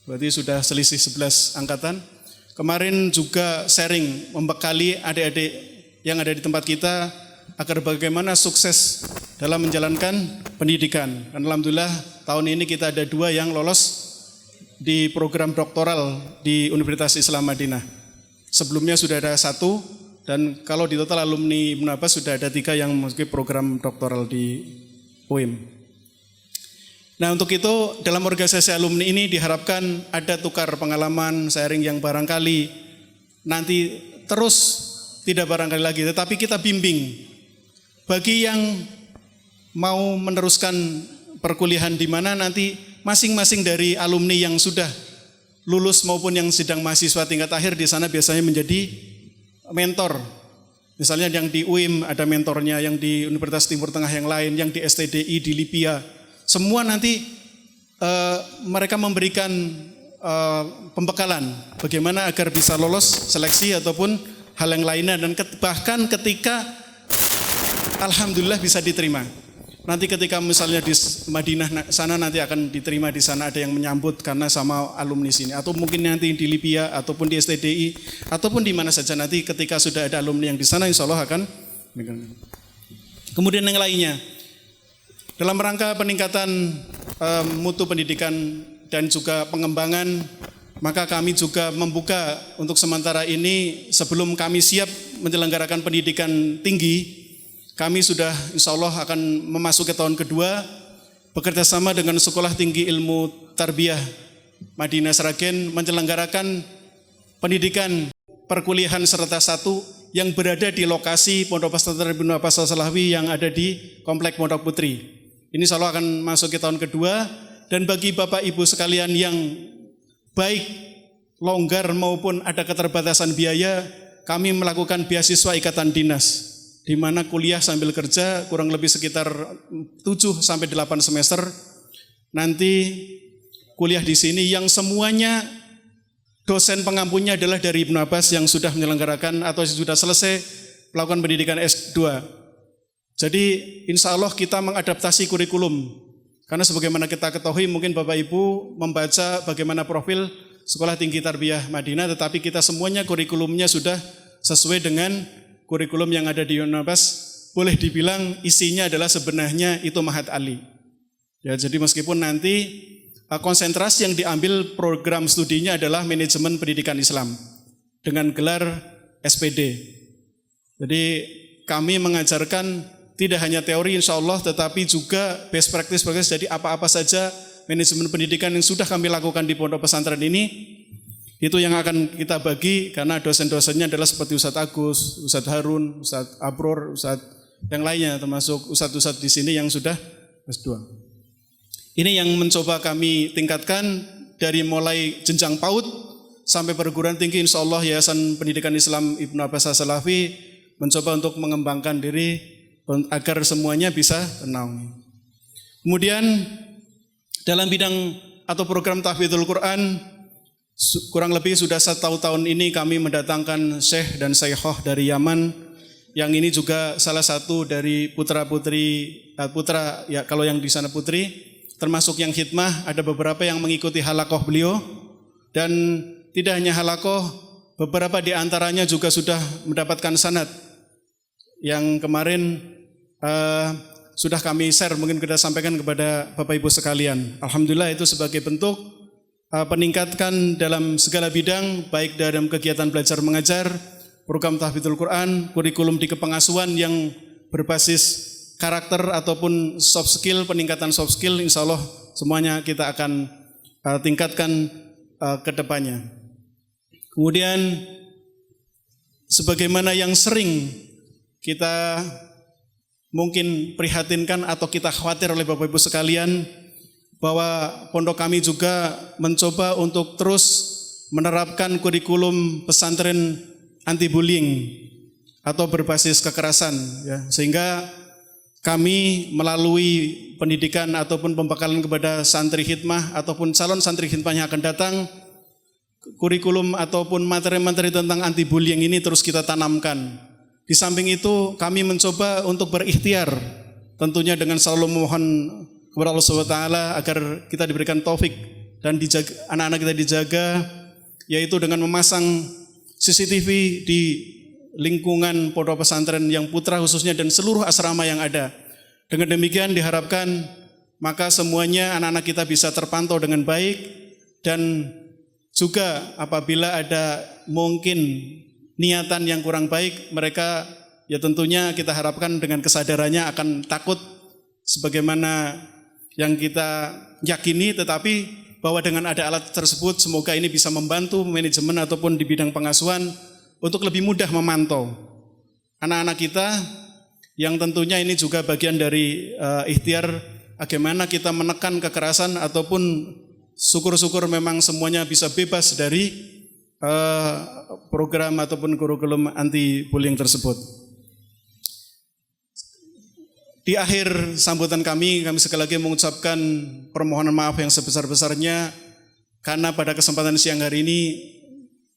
Berarti sudah selisih 11 angkatan. Kemarin juga sharing membekali adik-adik yang ada di tempat kita agar bagaimana sukses dalam menjalankan pendidikan. Dan alhamdulillah tahun ini kita ada 2 yang lolos di program doktoral di Universitas Islam Madinah. Sebelumnya sudah ada 1, dan kalau di total alumni Ibnu Abbas sudah ada 3 yang memasuki program doktoral di UIM. Nah, untuk itu dalam organisasi alumni ini diharapkan ada tukar pengalaman, sharing yang barangkali nanti terus tidak barangkali lagi, tetapi kita bimbing bagi yang mau meneruskan perkuliahan di mana nanti masing-masing dari alumni yang sudah lulus maupun yang sedang mahasiswa tingkat akhir di sana biasanya menjadi mentor. Misalnya yang di UIM ada mentornya, yang di Universitas Timur Tengah yang lain, yang di STDI di Libya. Semua nanti mereka memberikan pembekalan bagaimana agar bisa lolos seleksi ataupun hal yang lainnya, dan bahkan ketika alhamdulillah bisa diterima. Nanti ketika misalnya di Madinah sana nanti akan diterima, di sana ada yang menyambut karena sama alumni sini, atau mungkin nanti di Libya ataupun di STDI ataupun di mana saja nanti ketika sudah ada alumni yang di sana insya Allah akan. Kemudian yang lainnya dalam rangka peningkatan mutu pendidikan dan juga pengembangan, maka kami juga membuka untuk sementara ini sebelum kami siap menyelenggarakan pendidikan tinggi, kami sudah insya Allah akan memasuki tahun kedua bekerja sama dengan Sekolah Tinggi Ilmu Tarbiyah Madinah Sragen menyelenggarakan pendidikan perkuliahan serta 1 yang berada di lokasi Pondok Pesantren Ibnu Abbas As-Salafi yang ada di Komplek Pondok Putri. Ini insya Allah akan masuk ke tahun kedua, dan bagi Bapak Ibu sekalian yang baik longgar maupun ada keterbatasan biaya, kami melakukan beasiswa ikatan dinas, di mana kuliah sambil kerja kurang lebih sekitar 7 sampai 8 semester. Nanti kuliah di sini yang semuanya dosen pengampunya adalah dari Ibnu Abbas yang sudah menyelenggarakan atau sudah selesai melakukan pendidikan S2. Jadi insya Allah kita mengadaptasi kurikulum, karena sebagaimana kita ketahui mungkin Bapak Ibu membaca bagaimana profil Sekolah Tinggi Tarbiyah Madinah, tetapi kita semuanya kurikulumnya sudah sesuai dengan kurikulum yang ada di Ibnu Abbas. Boleh dibilang isinya adalah sebenarnya itu Mahat Ali. Ya, jadi meskipun nanti konsentrasi yang diambil program studinya adalah manajemen pendidikan Islam dengan gelar SPD. Jadi kami mengajarkan tidak hanya teori insya Allah, tetapi juga best practice. Jadi apa-apa saja manajemen pendidikan yang sudah kami lakukan di pondok pesantren ini, itu yang akan kita bagi, karena dosen-dosennya adalah seperti Ustadz Agus, Ustadz Harun, Ustadz Abror, Ustadz yang lainnya, termasuk Ustadz-Ustadz di sini yang sudah S2. Ini yang mencoba kami tingkatkan dari mulai jenjang PAUD sampai perguruan tinggi. Insya Allah Yayasan Pendidikan Islam Ibnu Abbas As-Salafi mencoba untuk mengembangkan diri agar semuanya bisa ternaungi. Kemudian dalam bidang atau program tahfidzul Quran, kurang lebih sudah 1 tahun ini kami mendatangkan syekh dan syekhah dari Yaman, yang ini juga salah satu dari putra ya, kalau yang di sana putri, termasuk yang khidmah, ada beberapa yang mengikuti halakoh beliau, dan tidak hanya halakoh, beberapa di antaranya juga sudah mendapatkan sanad yang kemarin sudah kami share, mungkin kita sampaikan kepada Bapak Ibu sekalian. Alhamdulillah itu sebagai bentuk peningkatan dalam segala bidang, baik dalam kegiatan belajar mengajar, program tahfidzul Quran, kurikulum di kepengasuhan yang berbasis karakter ataupun soft skill, peningkatan soft skill, insya Allah semuanya kita akan tingkatkan ke depannya. Kemudian sebagaimana yang sering kita mungkin prihatinkan atau kita khawatir oleh Bapak Ibu sekalian, bahwa pondok kami juga mencoba untuk terus menerapkan kurikulum pesantren anti bullying atau berbasis kekerasan, ya. Sehingga kami melalui pendidikan ataupun pembekalan kepada santri khidmah ataupun calon santri khidmah yang akan datang, kurikulum ataupun materi-materi tentang anti bullying ini terus kita tanamkan. Di samping itu kami mencoba untuk berikhtiar, tentunya dengan selalu memohon kepada Allah SWT agar kita diberikan taufik dan anak-anak kita dijaga, yaitu dengan memasang CCTV di lingkungan pondok pesantren yang putra khususnya dan seluruh asrama yang ada. Dengan demikian diharapkan maka semuanya anak-anak kita bisa terpantau dengan baik, dan juga apabila ada mungkin niatan yang kurang baik, mereka ya tentunya kita harapkan dengan kesadarannya akan takut sebagaimana yang kita yakini, tetapi bahwa dengan ada alat tersebut semoga ini bisa membantu manajemen ataupun di bidang pengasuhan untuk lebih mudah memantau anak-anak kita, yang tentunya ini juga bagian dari ikhtiar bagaimana kita menekan kekerasan ataupun syukur-syukur memang semuanya bisa bebas dari program ataupun kurikulum anti bullying tersebut. Di akhir sambutan kami sekali lagi mengucapkan permohonan maaf yang sebesar-besarnya karena pada kesempatan siang hari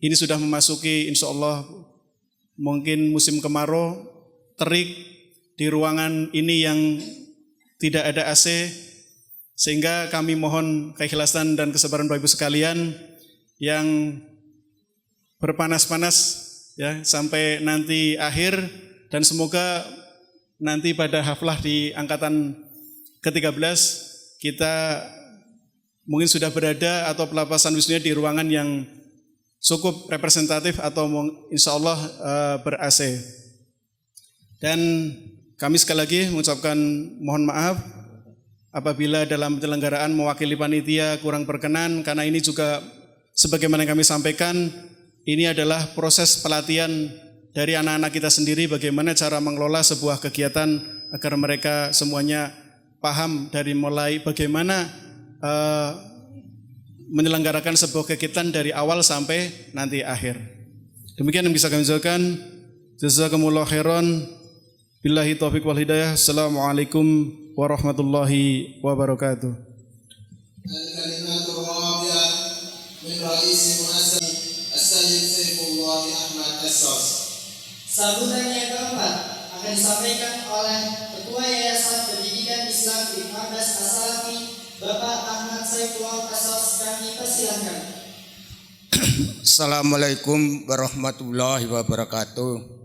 ini sudah memasuki insya Allah mungkin musim kemarau, terik di ruangan ini yang tidak ada AC, sehingga kami mohon keikhlasan dan kesabaran Bapak Ibu sekalian yang berpanas-panas ya sampai nanti akhir, dan semoga nanti pada haflah di angkatan ke-13 kita mungkin sudah berada atau pelepasan wisnunya di ruangan yang cukup representatif atau insya Allah ber-AC. Dan kami sekali lagi mengucapkan mohon maaf apabila dalam penyelenggaraan mewakili panitia kurang berkenan, karena ini juga sebagaimana yang kami sampaikan, ini adalah proses pelatihan dari anak-anak kita sendiri bagaimana cara mengelola sebuah kegiatan agar mereka semuanya paham dari mulai bagaimana menyelenggarakan sebuah kegiatan dari awal sampai nanti akhir. Demikian yang bisa kami ucapkan. Jazakumullah khairan. Billahi taufiq wal hidayah. Assalamualaikum warahmatullahi wabarakatuh. Al-kalimatul rabi'ah min ra'isi mu'assas As-Sayyid Saifullah Ahmad Essos. Sambutan yang keempat akan disampaikan oleh Ketua Yayasan Pendidikan Islam Ibnu Abbas As-Salafi, Bapak Ahmad Saifullah Essos. Kami persilakan. Assalamualaikum warahmatullahi wabarakatuh.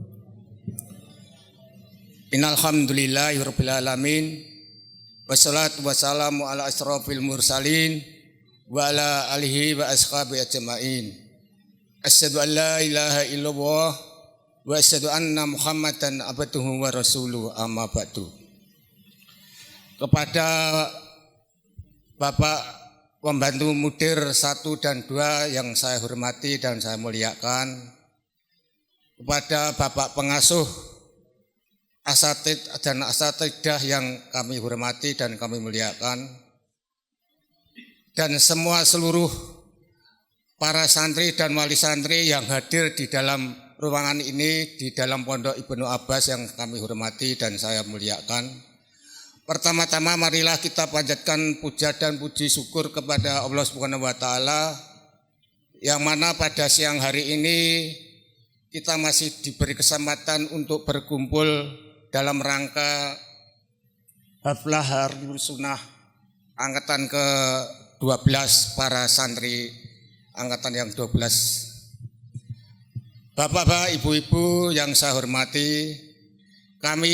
Innalhamdulillahirabbil alamin. Wassalatu wassalamu ala asrofil mursalin wa ala alihi wa ashabi ajma'in. Asyhadu an la ilaha illallah wa asyhadu anna Muhammadan abduhu wa rasuluhu, amma ba'du. Kepada Bapak Pembantu Mudir 1 dan 2 yang saya hormati dan saya muliakan, kepada Bapak Pengasuh Asatid dan Asatidah yang kami hormati dan kami muliakan, dan semua seluruh para santri dan wali santri yang hadir di dalam ruangan ini, di dalam Pondok Ibnu Abbas yang kami hormati dan saya muliakan. Pertama-tama marilah kita panjatkan puja dan puji syukur kepada Allah Subhanahu wa taala, yang mana pada siang hari ini kita masih diberi kesempatan untuk berkumpul dalam rangka haflah Hari Sunnah angkatan ke-12 para santri angkatan yang 12. Bapak-bapak, ibu-ibu yang saya hormati, kami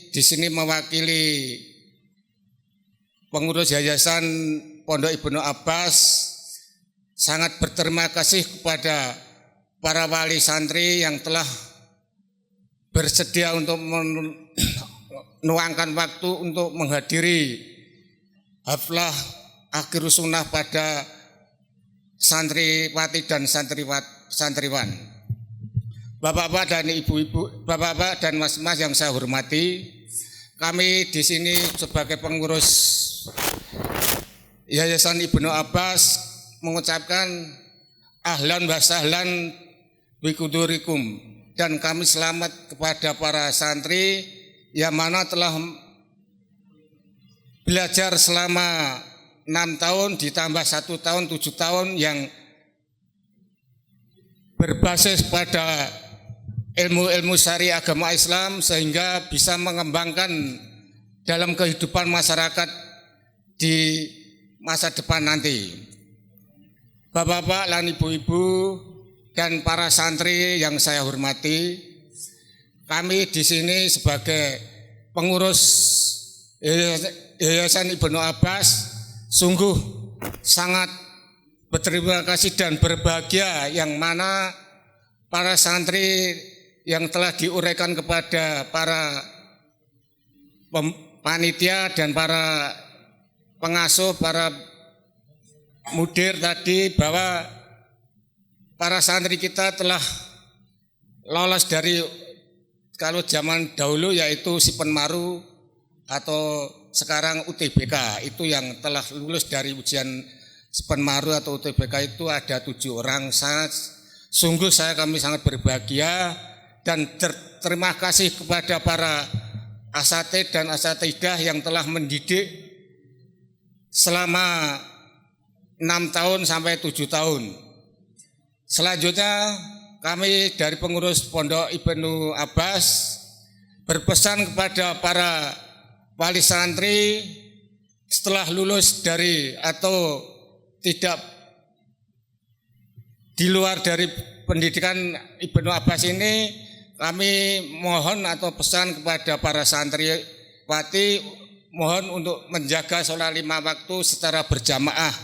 di sini mewakili pengurus Yayasan Pondok Ibnu Abbas sangat berterima kasih kepada para wali santri yang telah bersedia untuk menuangkan waktu untuk menghadiri haflah akhir sunnah pada santriwati dan santriwan. Bapak-bapak dan ibu-ibu, bapak-bapak dan mas-mas yang saya hormati, kami di sini sebagai pengurus Yayasan Ibnu Abbas mengucapkan ahlan wa sahlan bikudurikum, dan kami selamat kepada para santri yang mana telah belajar selama 6 tahun ditambah 1 tahun 7 tahun yang berbasis pada ilmu-ilmu syari agama Islam sehingga bisa mengembangkan dalam kehidupan masyarakat di masa depan nanti. Bapak-bapak dan ibu-ibu dan para santri yang saya hormati, kami di sini sebagai pengurus Yayasan Ibnu Abbas sungguh sangat berterima kasih dan berbahagia yang mana para santri yang telah diuraikan kepada para panitia dan para pengasuh, para mudir tadi bahwa para santri kita telah lolos dari kalau zaman dahulu yaitu Sipenmaru atau sekarang UTBK, itu yang telah lulus dari ujian Sipenmaru atau UTBK itu ada 7 orang. Sungguh kami sangat berbahagia dan terima kasih kepada para asatid dan asatidah yang telah mendidik selama 6 tahun sampai 7 tahun. Selanjutnya kami dari pengurus Pondok Ibnu Abbas berpesan kepada para wali santri setelah lulus dari atau tidak di luar dari pendidikan Ibnu Abbas ini, kami mohon atau pesan kepada para santriwati mohon untuk menjaga sholat 5 waktu secara berjamaah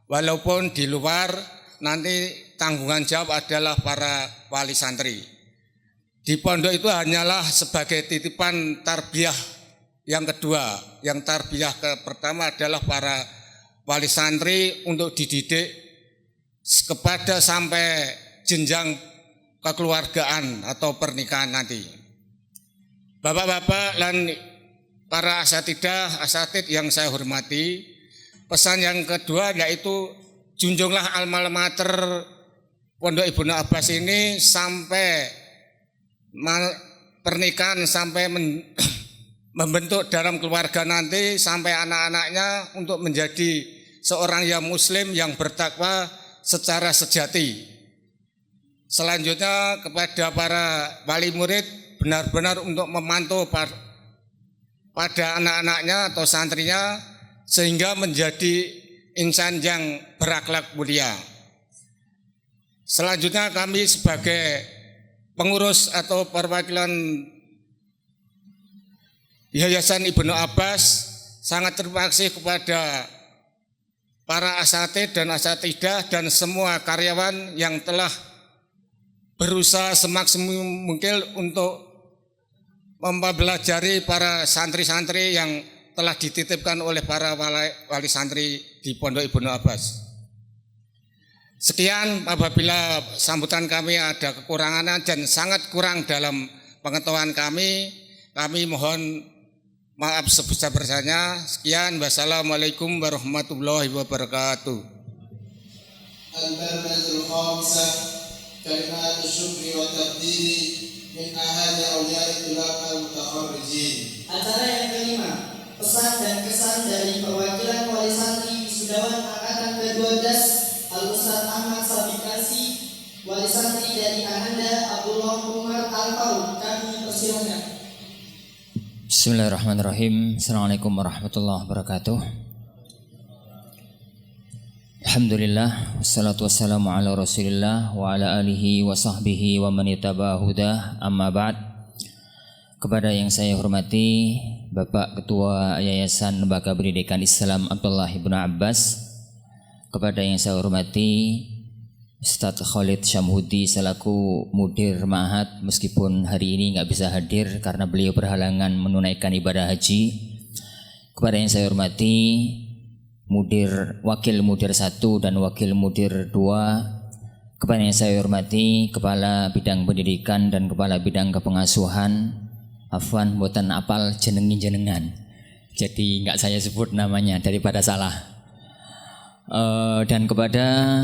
walaupun di luar nanti tanggungan jawab adalah para wali santri. Di pondok itu hanyalah sebagai titipan tarbiyah yang kedua, yang tarbiyah pertama adalah para wali santri untuk dididik kepada sampai jenjang kekeluargaan atau pernikahan nanti. Bapak-bapak dan para asatid yang saya hormati, pesan yang kedua yaitu junjunglah alma mater Pondok Ibnu Abbas ini sampai pernikahan, sampai membentuk dalam keluarga nanti, sampai anak-anaknya untuk menjadi seorang yang muslim yang bertakwa secara sejati. Selanjutnya kepada para wali murid benar-benar untuk memantau pada anak-anaknya atau santrinya sehingga menjadi insan yang berakhlak mulia. Selanjutnya kami sebagai pengurus atau perwakilan Yayasan Ibnu Abbas sangat terima kasih kepada para asatid dan asatidah dan semua karyawan yang telah berusaha semaksimal mungkin untuk mempelajari para santri-santri yang telah dititipkan oleh para wali santri di Pondok Ibnu Abbas. Sekian, apabila sambutan kami ada kekurangan dan sangat kurang dalam pengetahuan kami mohon maaf sebesar-besarnya. Sekian, wassalamualaikum warahmatullahi wabarakatuh. Al-Barbatul Khamisah Kalimat syukri wa tabdili min ahadi awliyaitullah al-mutakharrijin. Acara yang kelima, pesan dan kesan dari perwakilan wali santri wisudawan angkatan ke-12 Al-Ustaz Ahmad Sabikasi, wali santri dari Ananda Abdullah Umar Al-Faruq. Kami persilakan. Bismillahirrahmanirrahim. Assalamualaikum warahmatullahi wabarakatuh. Alhamdulillah, wassalatu wassalamu ala rasulillah wa ala alihi wa sahbihi wa man ittaba hudah, amma ba'd. Kepada yang saya hormati Bapak Ketua Yayasan Lembaga Pendidikan Islam Abdullah Ibnu Abbas, kepada yang saya hormati Ustadz Khalid Syamhudi selaku mudir ma'had, meskipun hari ini nggak bisa hadir karena beliau berhalangan menunaikan ibadah haji. Kepada yang saya hormati Wakil Mudir 1 dan Wakil Mudir 2, kepada yang saya hormati Kepala Bidang Pendidikan dan Kepala Bidang Kepengasuhan, afwan mboten apal jenengan, jadi nggak saya sebut namanya daripada salah. Dan kepada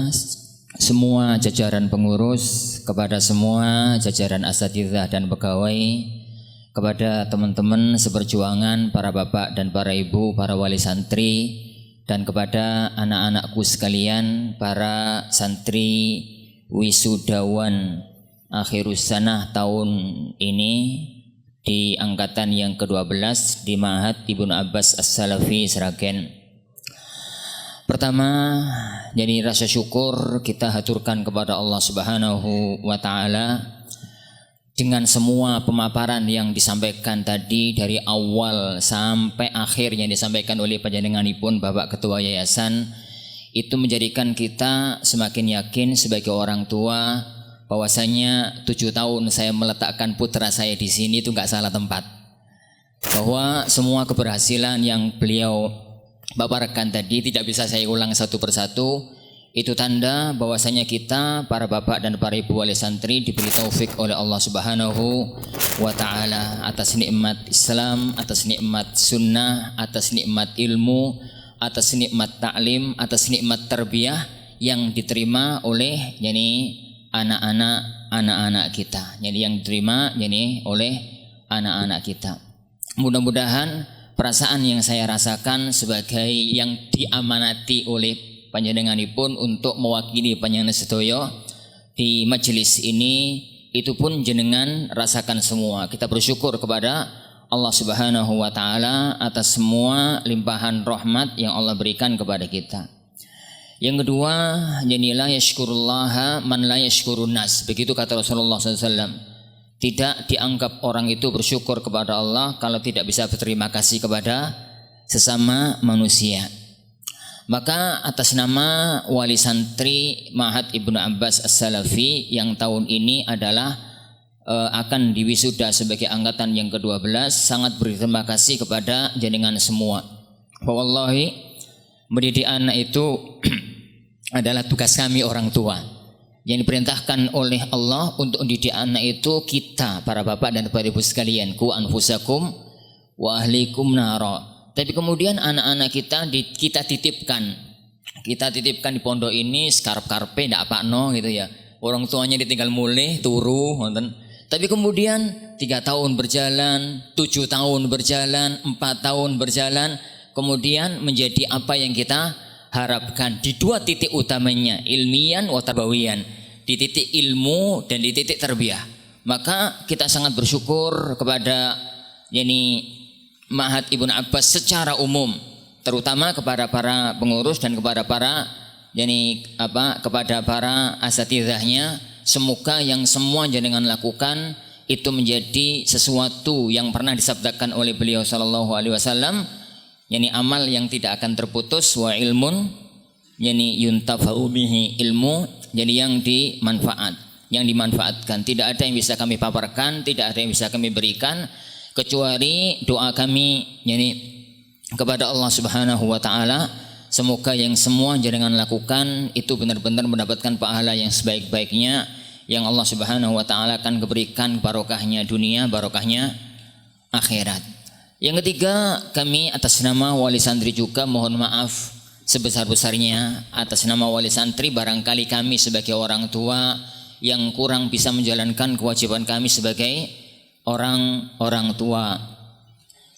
semua jajaran pengurus, kepada semua jajaran asatidzah dan pegawai, kepada teman-teman seperjuangan, para bapak dan para ibu, para wali santri, dan kepada anak-anakku sekalian, para santri wisudawan akhirus sanah tahun ini di angkatan yang ke-12 di Ma'had Ibnu Abbas As-Salafi Sragen. Pertama, jadi rasa syukur kita haturkan kepada Allah Subhanahu wa taala dengan semua pemaparan yang disampaikan tadi dari awal sampai akhir yang disampaikan oleh panjenenganipun Bapak Ketua Yayasan, itu menjadikan kita semakin yakin sebagai orang tua bahwasanya 7 tahun saya meletakkan putra saya di sini itu nggak salah tempat. Bahwa semua keberhasilan yang beliau paparkan tadi tidak bisa saya ulang satu persatu. Itu tanda bahwasanya kita para bapak dan para ibu wali santri diberi taufik oleh Allah Subhanahu wa taala atas nikmat Islam, atas nikmat sunnah, atas nikmat ilmu, atas nikmat ta'lim, atas nikmat tarbiyah yang diterima oleh anak-anak kita. Jadi yang diterima oleh anak-anak kita. Mudah-mudahan perasaan yang saya rasakan sebagai yang diamanati oleh panjenenganipun untuk mewakili panjenengan sedaya di majelis ini, itu pun jenengan rasakan semua. Kita bersyukur kepada Allah Subhanahu wa taala atas semua limpahan rahmat yang Allah berikan kepada kita. Yang kedua, la yashkurullaha man la yashkurun nas. Begitu kata Rasulullah SAW. Tidak dianggap orang itu bersyukur kepada Allah kalau tidak bisa berterima kasih kepada sesama manusia. Maka atas nama wali santri Ma'had Ibnu Abbas As-Salafi yang tahun ini adalah akan diwisuda sebagai angkatan yang ke-12, sangat berterima kasih kepada jenengan semua. Wallahi, mendidik anak itu adalah tugas kami orang tua. Yang diperintahkan oleh Allah untuk mendidik anak itu kita, para bapak dan para ibu sekalian, ku anfusakum wa ahlikum nara. Tapi kemudian anak-anak kita titipkan di pondok ini sekarep-karpe ndak apakno gitu ya. Orang tuanya ditinggal mulih turu ngoten. Tapi kemudian 3 tahun berjalan, 7 tahun berjalan, 4 tahun berjalan, kemudian menjadi apa yang kita harapkan di 2 titik utamanya, ilmian wa tarbawiyan, di titik ilmu dan di titik tarbiyah. Maka kita sangat bersyukur kepada Ma'had Ibnu Abbas secara umum, terutama kepada para pengurus dan kepada para kepada para asatidahnya. Semoga yang semua jenengan lakukan itu menjadi sesuatu yang pernah disabdakan oleh beliau sallallahu alaihi wasallam, amal yang tidak akan terputus, wa ilmun yuntafa'u bihi, ilmu yang dimanfaatkan. Tidak ada yang bisa kami paparkan, tidak ada yang bisa kami berikan kecuali doa kami kepada Allah Subhanahu wa taala. Semoga yang semua jenengan lakukan itu benar-benar mendapatkan pahala yang sebaik-baiknya, yang Allah Subhanahu wa taala akan berikan barokahnya dunia, barokahnya akhirat. Yang ketiga, kami atas nama wali santri juga mohon maaf sebesar-besarnya atas nama wali santri, barangkali kami sebagai orang tua yang kurang bisa menjalankan kewajiban kami sebagai orang tua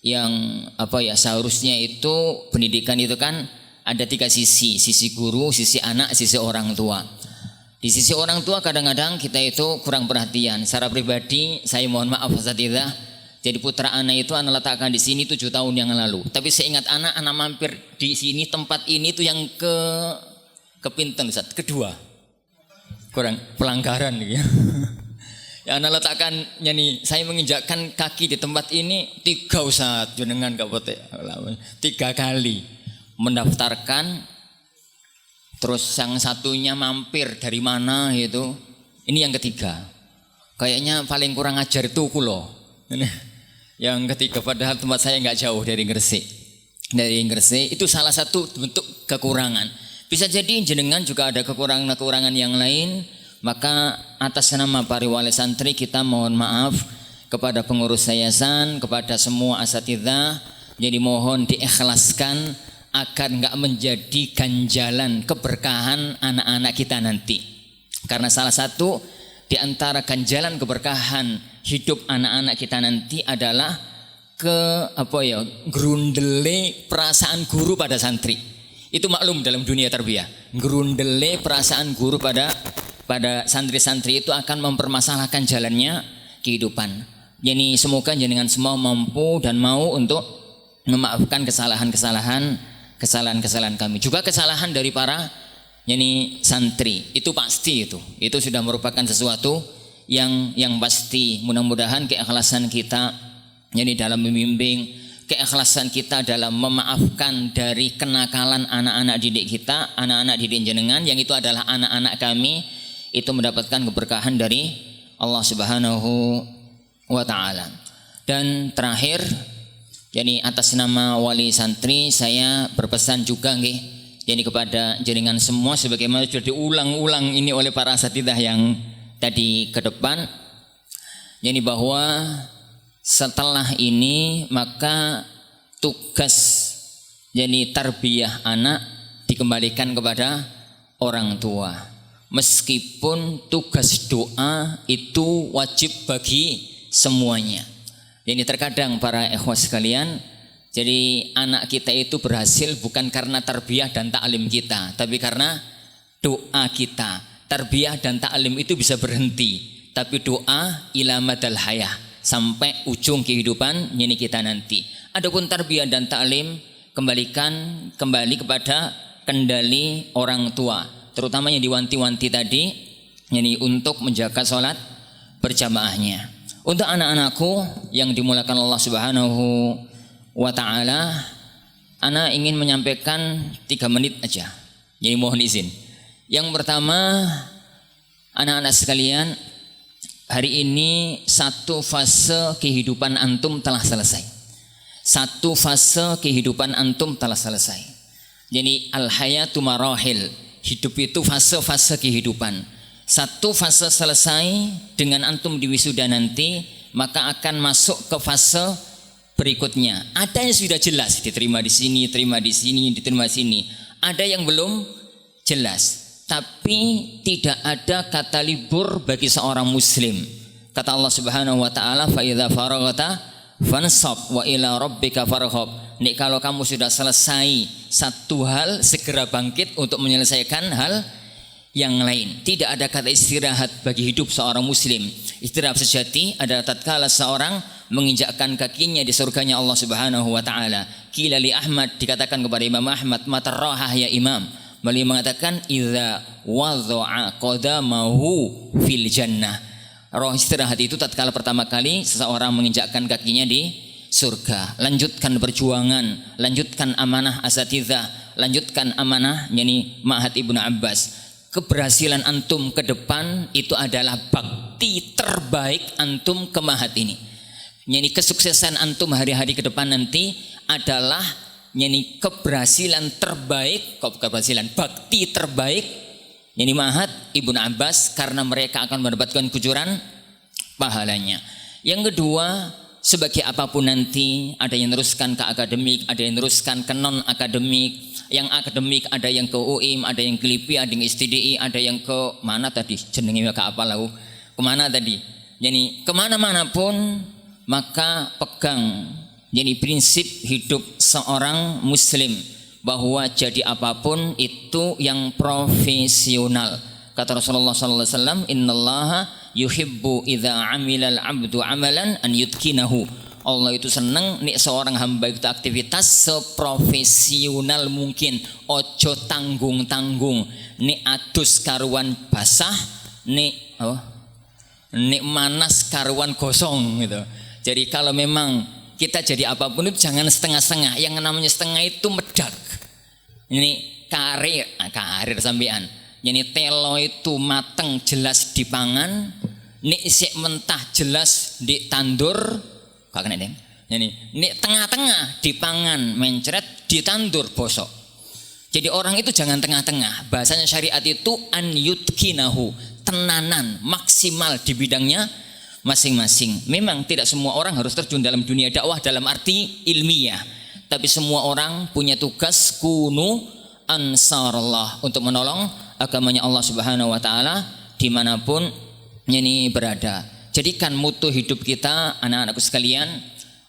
yang seharusnya itu pendidikan itu kan ada 3 sisi guru, sisi anak, sisi orang tua. Di sisi orang tua kadang-kadang kita itu kurang perhatian. Secara pribadi saya mohon maaf asatidzah, jadi putra anak itu anak letakkan di sini 7 tahun yang lalu. Tapi saya ingat anak mampir di sini, tempat ini tuh yang kepinten Ustaz, kedua. Kurang pelanggaran ya. Ya anak letakkan saya menginjakkan kaki di tempat ini 3 Ustaz, jenengan kapote 3 kali mendaftarkan. Terus yang satunya mampir dari mana gitu. Ini yang ketiga. Kayaknya paling kurang ajar itu kulo. Yang ketiga, padahal tempat saya nggak jauh dari Gresik. Dari Gresik itu salah satu bentuk kekurangan. Bisa jadi jenengan juga ada kekurangan-kekurangan yang lain. Maka atas nama para wali santri kita mohon maaf kepada pengurus yayasan, kepada semua asatidzah. Jadi mohon diikhlaskan agar nggak menjadi ganjalan keberkahan anak-anak kita nanti. Karena salah satu di antara ganjalan keberkahan hidup anak-anak kita nanti adalah grundele perasaan guru pada santri. Itu maklum dalam dunia tarbiyah. Grundele perasaan guru pada santri-santri itu akan mempermasalahkan jalannya kehidupan. Jadi semoga jenengan semua mampu dan mau untuk memaafkan kesalahan kami. Juga kesalahan dari para santri. Itu pasti itu sudah merupakan sesuatu yang pasti. Mudah-mudahan keikhlasan kita dalam membimbing, keikhlasan kita dalam memaafkan dari kenakalan anak-anak didik kita, anak-anak didik jenengan yang itu adalah anak-anak kami, itu mendapatkan keberkahan dari Allah Subhanahu wa taala. Dan terakhir, atas nama wali santri saya berpesan juga kepada jenengan semua sebagaimana sudah diulang-ulang ini oleh para asatidzah yang tadi ke depan, bahwa setelah ini maka tugas tarbiyah anak dikembalikan kepada orang tua. Meskipun tugas doa itu wajib bagi semuanya. Jadi terkadang para ikhwas sekalian, jadi anak kita itu berhasil bukan karena tarbiyah dan ta'lim kita, tapi karena doa kita. Tarbiyah dan ta'lim itu bisa berhenti, tapi doa ila madal hayah, sampai ujung kehidupan kita nanti. Adapun tarbiyah dan ta'lim kembali kepada kendali orang tua, terutama yang diwanti-wanti tadi, untuk menjaga sholat berjamaahnya. Untuk anak-anakku yang dimuliakan Allah Subhanahu wa ta'ala, ana ingin menyampaikan 3 menit aja. Jadi mohon izin. Yang pertama, anak-anak sekalian, hari ini satu fase kehidupan antum telah selesai. Satu fase kehidupan antum telah selesai. Jadi al-hayatu marahil, hidup itu fase-fase kehidupan. Satu fase selesai dengan antum di wisuda nanti, maka akan masuk ke fase berikutnya. Ada yang sudah jelas diterima di sini, diterima di sini, diterima di sini. Ada yang belum jelas. Tapi tidak ada kata libur bagi seorang muslim. Kata Allah Subhanahu wa taala, fa idza faraghta fansab wa ila rabbika farghab. Nek kalau kamu sudah selesai satu hal, segera bangkit untuk menyelesaikan hal yang lain. Tidak ada kata istirahat bagi hidup seorang muslim. Istirahat sejati adalah tatkala seorang menginjakkan kakinya di surganya Allah Subhanahu wa taala. Qila li Ahmad, dikatakan kepada Imam Ahmad, matarrahah ya Imam. Beliau mengatakan idza wadha'a qadamahu fil jannah. Roh istirahat itu tatkala pertama kali seseorang menginjakkan kakinya di surga. Lanjutkan perjuangan, lanjutkan amanah asatidzah, lanjutkan amanah Ma'had Ibnu Abbas. Keberhasilan antum ke depan itu adalah bakti terbaik antum ke Ma'had ini. Kesuksesan antum hari-hari ke depan nanti adalah keberhasilan terbaik, bakti terbaik Ma'had Ibnu Abbas, karena mereka akan mendapatkan kucuran pahalanya. Yang kedua, sebagai apapun nanti, ada yang teruskan ke akademik, ada yang teruskan ke non akademik. Yang akademik ada yang ke UIM, ada yang ke LIPI, ada yang STDI, ada yang ke mana tadi jenengnya ke apa lau, kemana tadi. Jadi kemana-mana pun maka pegang prinsip hidup seorang muslim bahwa jadi apapun itu yang profesional. Kata Rasulullah SAW, innallaha yuhibbu idza amilal abdu amalan an yutkinahu. Allah itu senang nih seorang hamba itu aktivitas seprofesional mungkin. Ojo tanggung-tanggung. Nih adus karuan basah, nih manas karuan gosong gitu. Jadi kalau memang kita jadi apapun itu jangan setengah-setengah. Yang namanya setengah itu medak. Ini karir sampean. Ini telo itu mateng jelas dipangan, nih isik mentah jelas ditandur. Ini tengah-tengah dipangan mencret, ditandur bosok. Jadi orang itu jangan tengah-tengah. Bahasanya syariat itu an yutkinahu, tenanan maksimal di bidangnya masing-masing. Memang tidak semua orang harus terjun dalam dunia dakwah dalam arti ilmiah, tapi semua orang punya tugas kunu ansarallah, untuk menolong agamanya Allah Subhanahu wa taala dimanapun ini berada. Jadikan mutu hidup kita, anak-anakku sekalian,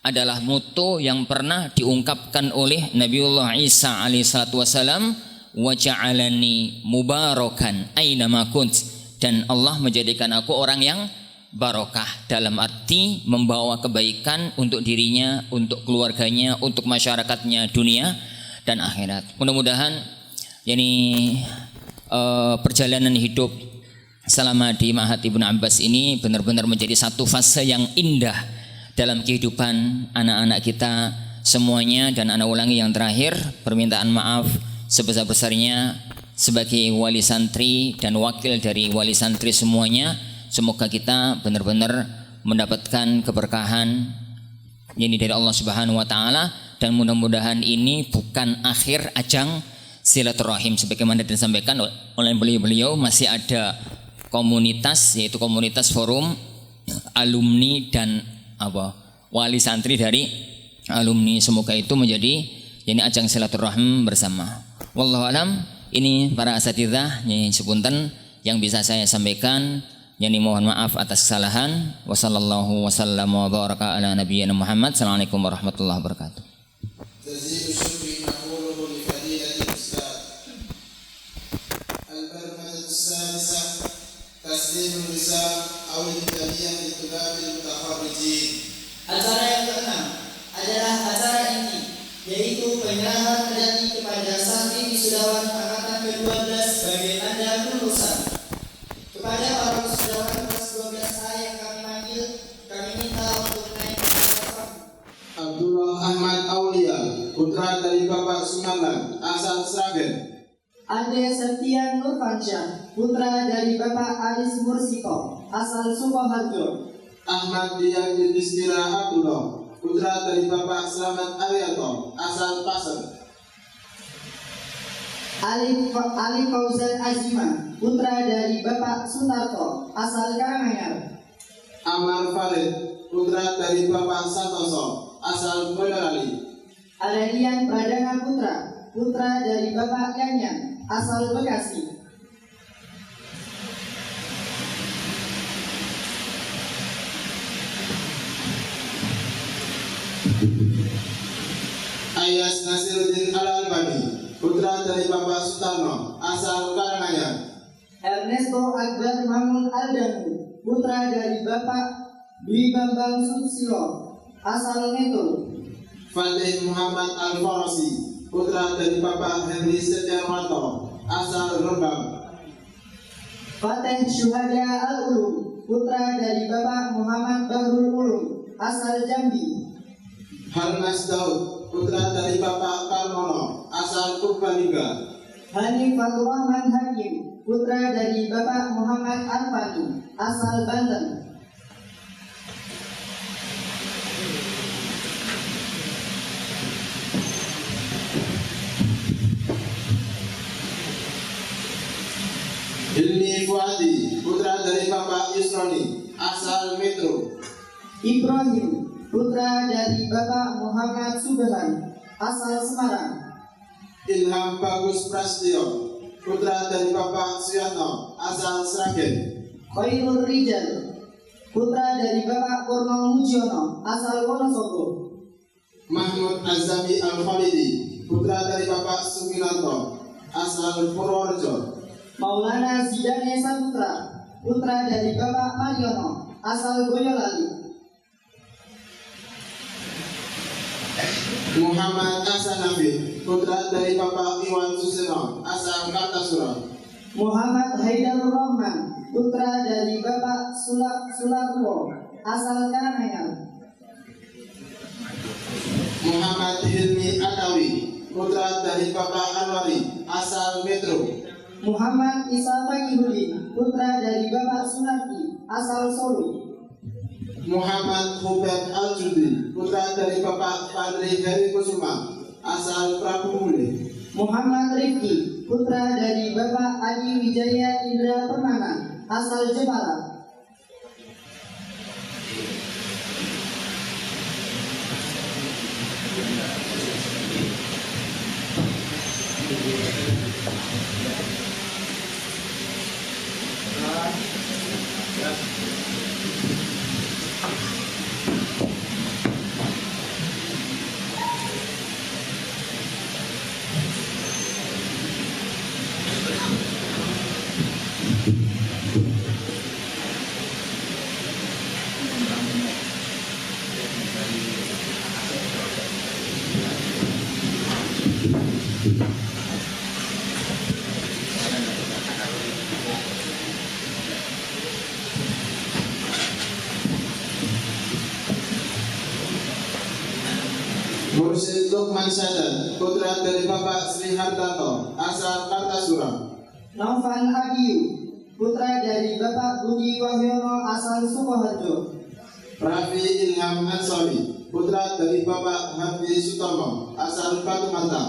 adalah mutu yang pernah diungkapkan oleh Nabiullah Isa alaihissalatu wassalam, wa ja'alani mubarakan aina ma kunt, dan Allah menjadikan aku orang yang barokah, dalam arti membawa kebaikan untuk dirinya, untuk keluarganya, untuk masyarakatnya, dunia dan akhirat. Mudah-mudahan perjalanan hidup selama di Ma'had Ibnu Abbas ini benar-benar menjadi satu fase yang indah dalam kehidupan anak-anak kita semuanya. Dan anak ulangi yang terakhir, permintaan maaf sebesar-besarnya sebagai wali santri dan wakil dari wali santri semuanya. Semoga kita benar-benar mendapatkan keberkahan ini dari Allah Subhanahu wa taala, dan mudah-mudahan ini bukan akhir ajang silaturahim. Sebagaimana disampaikan oleh beliau, masih ada komunitas, yaitu komunitas forum alumni dan wali santri dari alumni. Semoga itu menjadi ajang silaturahim bersama. Wallahu alam. Ini para asatidzah sepunten yang bisa saya sampaikan. Mohon maaf atas kesalahan. Wassallallahu wasallam wa baraka ala nabiyyina Muhammad. Assalamualaikum warahmatullahi wabarakatuh. تزيد الشكر نقوله لفضيلة الأستاذ. البرمجة السادسة تسليم الرسالة أو الهدية للطلاب المتخرجين. Acara yang keenam adalah acara inti, yaitu penyerahan medali kepada santri wisudawan angkatan ke-12 sebagai tanda kelulusan. Kepada para wisudawan kelas 12A yang kami panggil, kami minta untuk naik ke atas. Abdullah Ahmad Aulia, putra dari Bapak Sumalan, asal Sragen. Ade Septian Nurfansyah, putra dari Bapak Aris Mursiko, asal Sukoharjo. Ahmad Dian Yudhistira Abdullah, putra dari Bapak Slamet Arianto, asal Pasir. Ali Fauzan Azima, putra dari Bapak Sutarto, asal Karanganyar. Amar Farid, putra dari Bapak Santoso, asal Boyolali. Adadian Pradana Putra, putra dari Bapak Yanyan, asal Bekasi. Ayas Nasiruddin Al-Albani, putra dari Bapak Sutarno, asal Karanganyar. Ernesto Akbar Mamun Aldanu, putra dari Bapak Dwi Bambang Susilo, asal Neto. Fatih Muhammad Al-Farasi, putra dari Bapak Henry Setiawanto, asal Rembang. Fatih Syuhada Al-Ulum, putra dari Bapak Muhammad Bahrul Ulum, asal Jambi. Harnas Daud, putra dari Bapak Kalmono, asal Purbalingga. Hanifatul Rahman Hakim, putra dari Bapak Muhammad Arfani, asal Banten. Hilmi Fuadi, putra dari Bapak Yusroni, asal Metro. Ibrahim, putra dari Bapak Muhammad Subhan, asal Semarang. Ilham Bagus Prastio, putra dari Bapak Suyatno, asal Sragen. Khairul Rijal, putra dari Bapak Purno Mujiono, asal Wonosobo. Mahmud Azami Al-Khalidi, putra dari Bapak Suminanto, asal Purworejo. Maulana Zidane Saputra, putra dari Bapak Mariono, asal Boyolali. Muhammad Asanafi, putra dari Bapak Iwan Suseno, asal Kartasura. Muhammad Haidarul Rahman, putra dari Bapak Sularwo, asal Karanganyar. Muhammad Hilmi Adawi, putra dari Bapak Anwari, asal Metro. Muhammad Isa Fakihudin, putra dari Bapak Sunardi, asal Solo. Muhammad Hubert Al-Judi, putra dari Bapak Fadri Heri Kusuma, asal Prabu Mule. Muhammad Rifki, putra dari Bapak Adi Wijaya Indra Permana, asal Jepara. Mursyid Lukman Syadat, putra dari Bapak Sri Hartanto, asal Kartasura. Novan Abiyu, putra dari Bapak Budi Wahyono asal Sukoharjo. Rafi Ilham Ansori, putra dari Bapak Habib Sutomo, asal Batu Mata.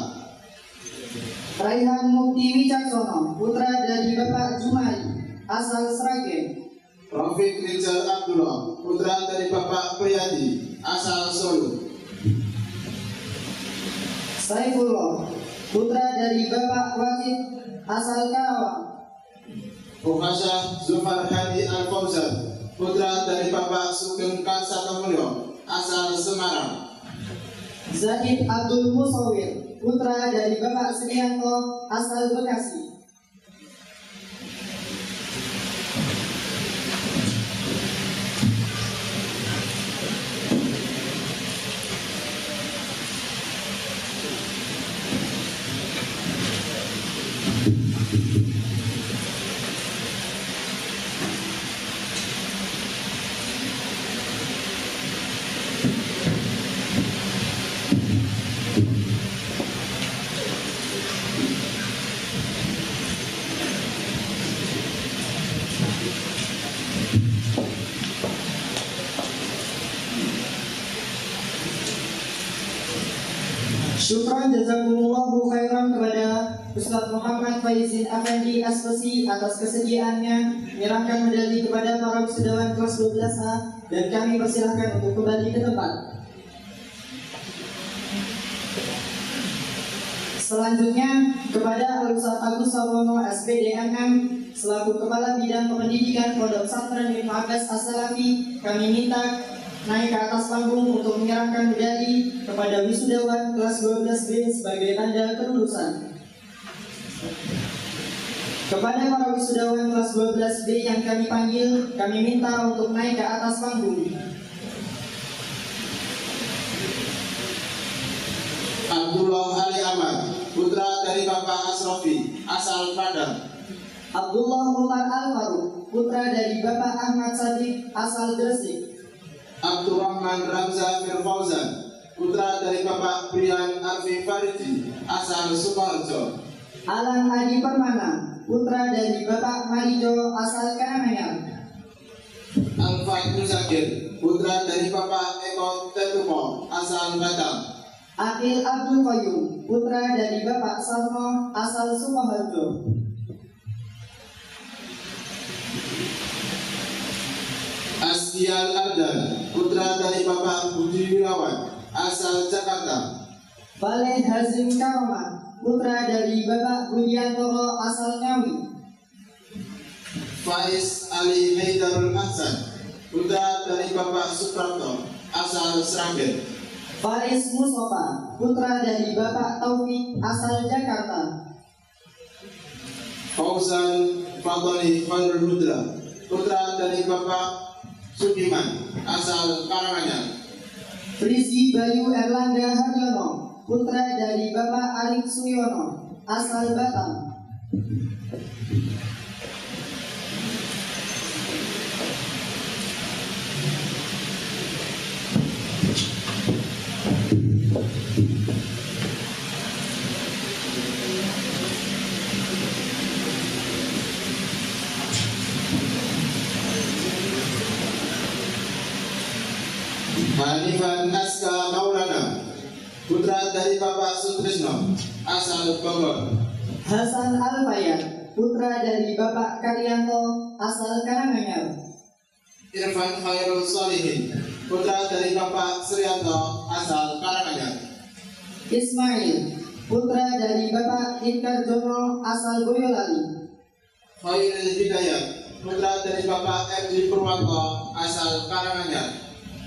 Raihan Mukti Wicaksono, putra dari Bapak Jumari asal Sragen. Rafiq Rizal Abdullah, putra dari Bapak Priyadi, asal Solo. Saifullah, putra dari Bapak Wajid asal Karawang. Muhasyah Zufar Hadi Al-Fauzan, putra dari Bapak Sugeng Kansatomulyo, asal Semarang. Zahid Abdul Musawir, putra dari Bapak Srianto asal Bekasi. Syukran jazakumullahu khairan kepada Ustaz Muhammad Faizin Afendi Aspesi atas kesediaannya menyerahkan medali kepada para wisudawan kelas 12A dan kami persilahkan untuk kembali ke tempat. Selanjutnya kepada Al-Ustaz Agus Sawono SPD MM selaku Kepala Bidang Pendidikan Pondok Pesantren Ibnu Abbas As-Salafi kami minta naik ke atas panggung untuk menyerahkan medali kepada wisudawan kelas 12B sebagai tanda kelulusan. Kepada para wisudawan kelas 12B yang kami panggil, kami minta untuk naik ke atas panggung. Abdullah Ali Ahmad, putra dari Bapak Asrofi, asal Padang. Abdullah Umar Al-Faruq, putra dari Bapak Ahmad Sadiq, asal Gresik. Abdurrahman Ramza Firfauzan, putra dari Bapak Brian Arfi Faridi, asal Sukoharjo. Alan Adi Permana, putra dari Bapak Marijo, asal Karanganyar. Alfat Muzakir, putra dari Bapak Eko Tetupo, asal Batam. Akil Abdul Qayyum, putra dari Bapak Sarno, asal Sukoharjo. Asdial Ardan, putra dari Bapak Budi Wirawan, asal Jakarta. Baleh Hazim Karoma, putra dari Bapak Budiantoro, asal Ngawi. Faiz Ali Haidarul Ahsan, putra dari Bapak Suprapto, asal Sragen. Faris Mustafa, putra dari Bapak Taufik, asal Jakarta. Fauzan Fatoni Khairul Hudra, putra dari Bapak Sudiman, asal Karanganyar. Frizi Bayu Erlangga Haryono, putra dari Bapak Arik Suyono, asal Batam. Hanifan Aska Maulana, putra dari Bapak Sutrisno, asal Bogor. Hasan Alfayat, putra dari Bapak Karyanto, asal Karanganyar. Irfan Khairul Solihin, putra dari Bapak Srianto, asal Karanganyar. Ismail, putra dari Bapak Inkar Jono asal Boyolali. Khairul Hidayat, putra dari Bapak R.J. Purwanto asal Karanganyar.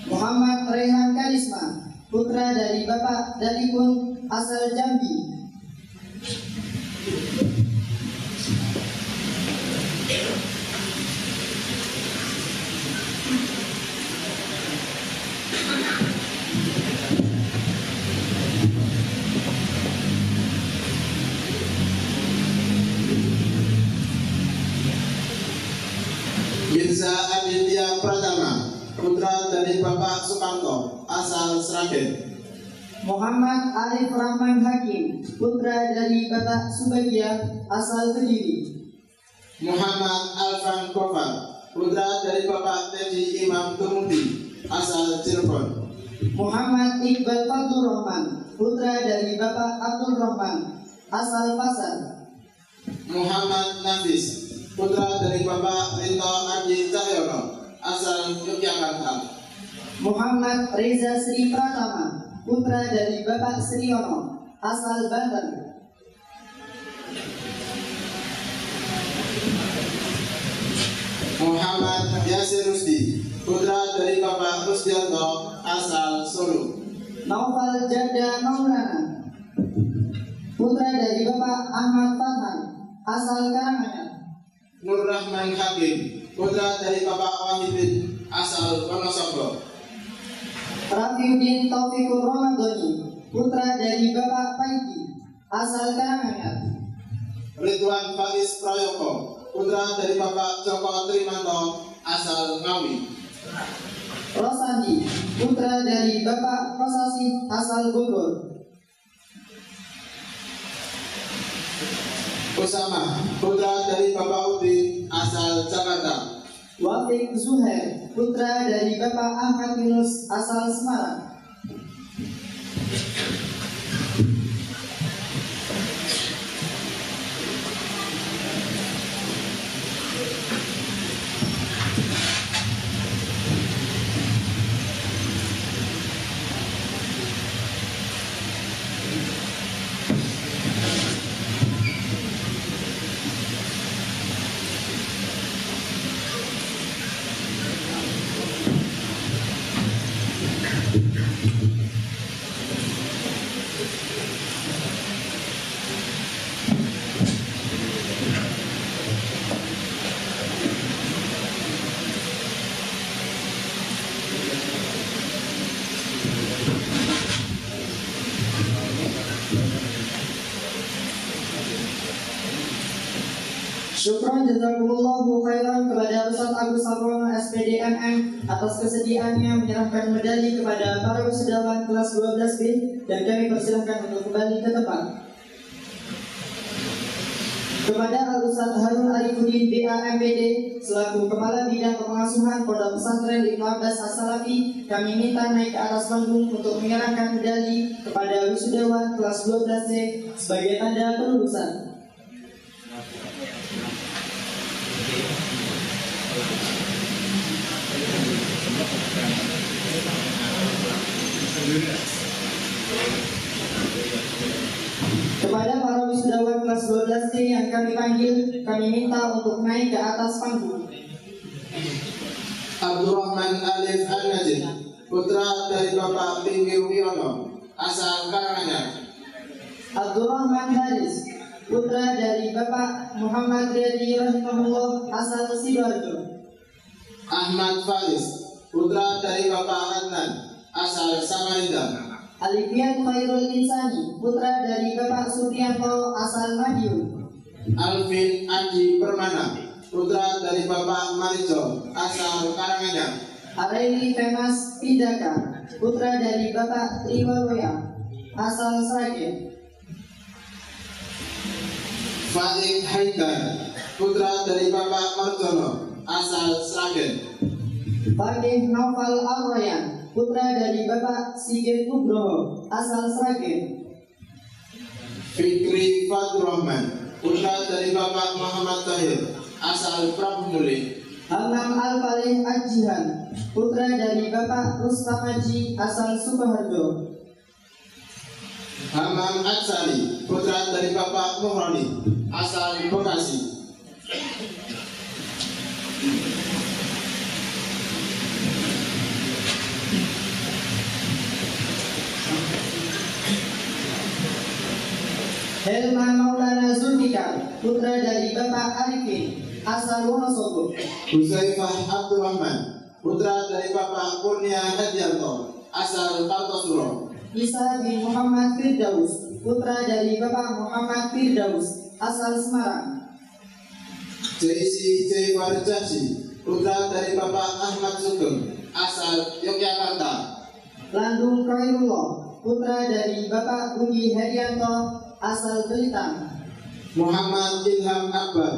Muhammad Rehan Karisma, putra dari Bapak Dalikun asal Jambi. Mirza Aditya Pratama, putra dari Bapak Sukanto asal Sragen. Muhammad Arif Rahman Hakim, putra dari Bapak Subagia asal Kediri. Muhammad Alfan Gofar, putra dari Bapak Teji Imam Tumudi asal Cirebon. Muhammad Iqbal Fadlur Rahman, putra dari Bapak Abdul Rahman asal Pasar. Muhammad Nafis, putra dari Bapak Rinto Adi Cahyono asal Yogyakarta. Muhammad Reza Sri Pratama, putra dari Bapak Sriono asal Banten. Muhammad Yasir Rusdi, putra dari Bapak Rusdianto asal Solo. Naufal Jada Maulana, putra dari Bapak Ahmad Farhan asal Karanganyar. Nur Rahman Hakim, putra dari Bapak Wahidin asal Wonosobo. Rafiuddin Taufikur Ramadhani, putra dari Bapak Paiki asal Karanganyar. Ridwan Faiz Prayoko, putra dari Bapak Joko Trimanto asal Ngawi. Rosandi, putra dari Bapak Kosasi asal Bogor. Usama, putra dari Bapak Udin asal Jakarta. Wafik Zuhair, putra dari Bapak Ahmad Yunus asal Semarang. Syukran jazakumullahu khairan kepada Ustaz Agus Saprono SPD MM atas kesediaannya menyerahkan medali kepada para wisudawan kelas 12B dan kami persilahkan untuk kembali ke tempat. Kepada Al-Ustaz Harun Arifudin BA MPD selaku Kepala Bidang Pengasuhan Pondok Pesantren Ibnu Abbas As-Salafi, kami minta naik ke atas panggung untuk menyerahkan medali kepada wisudawan kelas 12C sebagai tanda kelulusan. Kepada para wisudawan kelas 12C yang kami panggil, kami minta untuk naik ke atas panggung. Abdurrahman Alif An-Najib, putra dari Bapak Pinggir Wiono asal Karanganyar. Abdurrahman Haris, putra dari Bapak Muhammad Riyadi rahimahullah asal Sidoarjo. Ahmad Faiz, putra dari Bapak Adnan asal Samarinda. Alifian Khairul Insani, putra dari Bapak Supriyanto asal Madiun. Alvin Adi Permana, putra dari Bapak Marijo asal Karanganyar. Areli Femas Pidaka, putra dari Bapak Triwaroya asal Sragen. Faik Haidar, putra dari Bapak Marjono asal Sragen. Fakih Naufal Al-Royan, putra dari Bapak Sigit Nugroho asal Sragen. Fikri Faturrahman, putra dari Bapak Muhammad Tahir asal Prabu Muli. Hamam Al-Falih Ajihan, putra dari Bapak Rustam Haji asal Sukoharjo. Hamam Atsari, putra dari Bapak Muhroni, asal Bekasi. Helman Maulana Zulfikar, putra dari Bapak Arifin, asal Wonosobo. Huzaifah Abdurrahman, putra dari Bapak Kurnia Hadianto, asal Kartosuro. Isa bin Muhammad Firdaus, putra dari Bapak Muhammad Firdaus, asal Semarang. Jaisi Jaifar Jasi, putra dari Bapak Ahmad Sugeng, asal Yogyakarta. Landung Khairullah, putra dari Bapak Budi Hadianto, asal Belitung. Muhammad Ilham Akbar,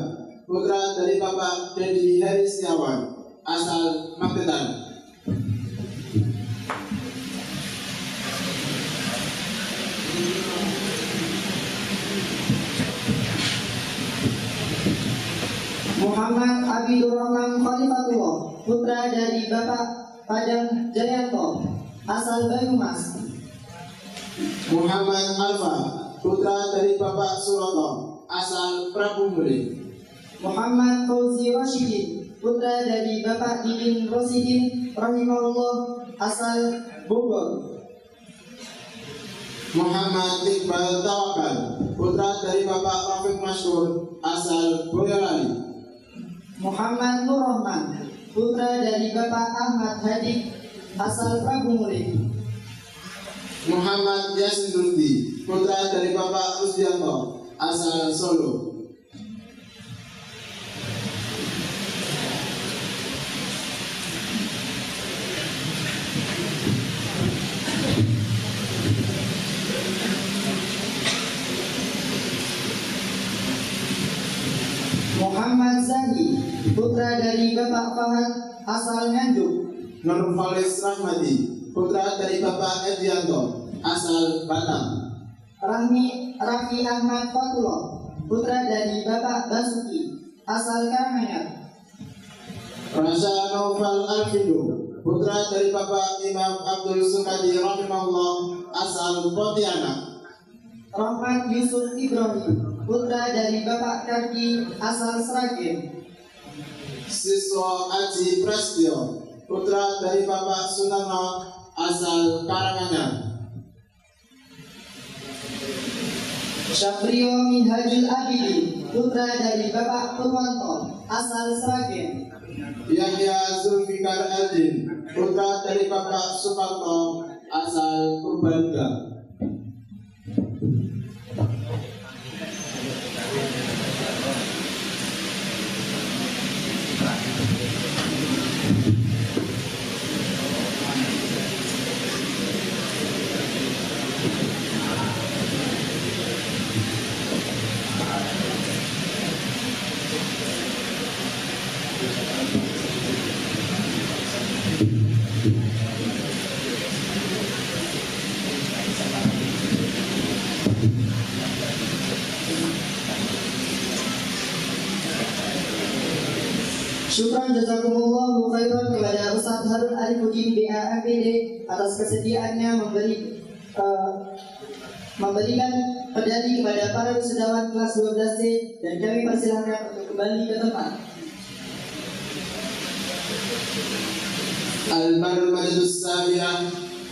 putra dari Bapak Dedi Heri Setiawan, asal Magetan. Muhammad Abidur Rahman Khalifatullah, putra dari Bapak Padang Jayanto, asal Banyumas. Muhammad Alfa, putra dari Bapak Suroto, asal Prabu Muli. Muhammad Fauzi Rashidin, putra dari Bapak Didin Rosidin rahimahullah, asal Bogor. Muhammad Iqbal Tawakal, putra dari Bapak Rafiq Masyur, asal Boyolali. Muhammad Nur Rahman, putra dari Bapak Ahmad Hadik, asal Prabu Muli. Muhammad Yasin Lutfi, putra dari Bapak Rusdianto, asal Solo. Muhammad Zahi, putra dari Bapak Fahad, asal Nganjuk. Nur Falis Rahmati, putra dari Bapak Edianto, asal Batam. Raffi Ahmad Fatullah, putra dari Bapak Basuki, asal Karanganyar. Rasha Naufal Alfindo, putra dari Bapak Imam Abdul Sukadi rahimahullah, asal Pontianak. Rahmat Yusuf Ibrahim, putra dari Bapak Kardi, asal Sragen. Siswa Aji Prastio, putra dari Bapak Sunarno, asal Karanganyar. Syafrio Minhajul Abidin, putra dari Bapak Purwanto, asal Sragen. Yahya Zulfikar Eldin, putra dari Bapak Suparto, asal Purbalingga. Syukran jazakumullahu khairan kepada Ustaz Harun Arifudin BA MPD atas kesediaannya memberikan medali kepada para wisudawan kelas 12C, dan kami persilahkan untuk kembali ke tempat. Al-Marmadus Sabi'ah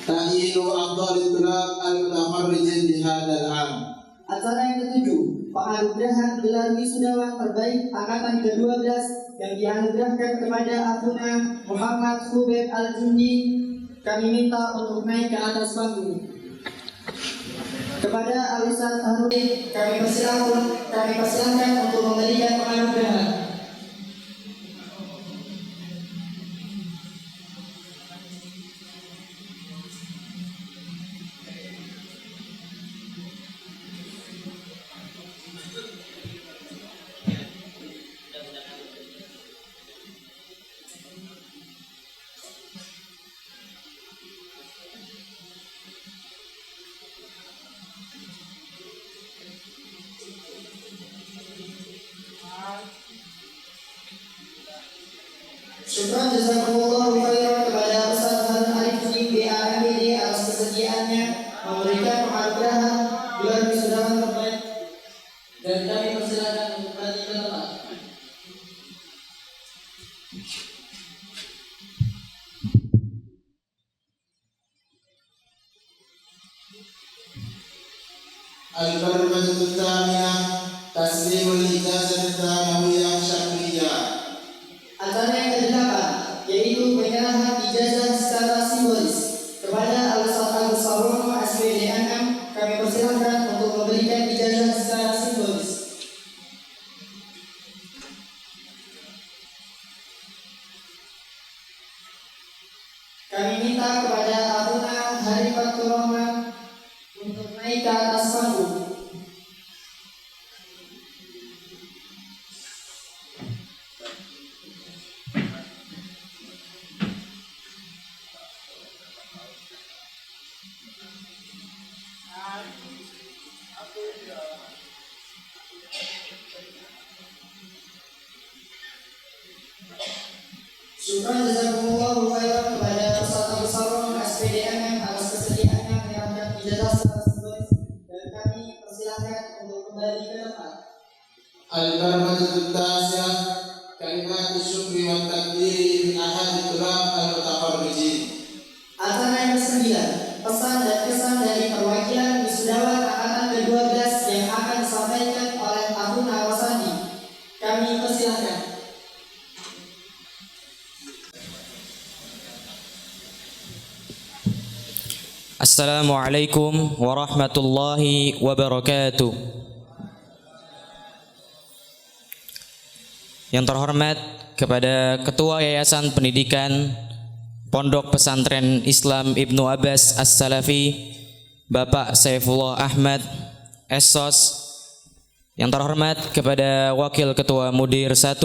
Ta'inu Abdul Tulab Al-Mutafarrijin di hadal am. Acara yang ketujuh, penganugerahan gelar wisudawan terbaik angkatan ke-12 yang dianugerahkan kepada Akhuna Muhammad Hubeb Al-Jundi. Kami minta untuk naik ke atas panggung. Kepada Al-Ustaz Harun, kami persilahkan untuk memberikan penganugerahan. Syukran jazakumullahu khairan kepada Ustaz Harun Arifudin BA MPD atas kesediaannya memberikan penganugerahan persilakan untuk kembali ke tempat. Al-Barmatul Thamiyah Taslimul Ijazah Thanawiyah Syakriyah. Acara yang kedelapan yaitu penyerahan ijazah secara simbolis kepada Al-Ustaz Agus Sarono SPDNM. Kami persilakan untuk memberikan ijazah secara simbolis. Kami minta kepada Abuna Harifatul Rahman untuk naik ke atas panggung. Syukran jazakumullahu khairan kepada Ustaz Agus Sarono SPDNM atas kesediaannya menyerahkan ijazah secara simbolis dan kami persilahkan untuk kembali ke tempat. Al-Barmatul Tasiyah Kalimat Syukri wa Takdiri min ahadi turab al-mutaqarrijin. Acara yang ke-9, pesan dan kesan dari perwakilan wisudawan angkatan ke-12 yang akan disampaikan oleh Abuna Wasani. Kami persilahkan. Assalamualaikum warahmatullahi wabarakatuh. Yang terhormat kepada Ketua Yayasan Pendidikan Pondok Pesantren Islam Ibnu Abbas As-Salafi, Bapak Saifullah Ahmad Essos. Yang terhormat kepada Wakil Ketua Mudir 1,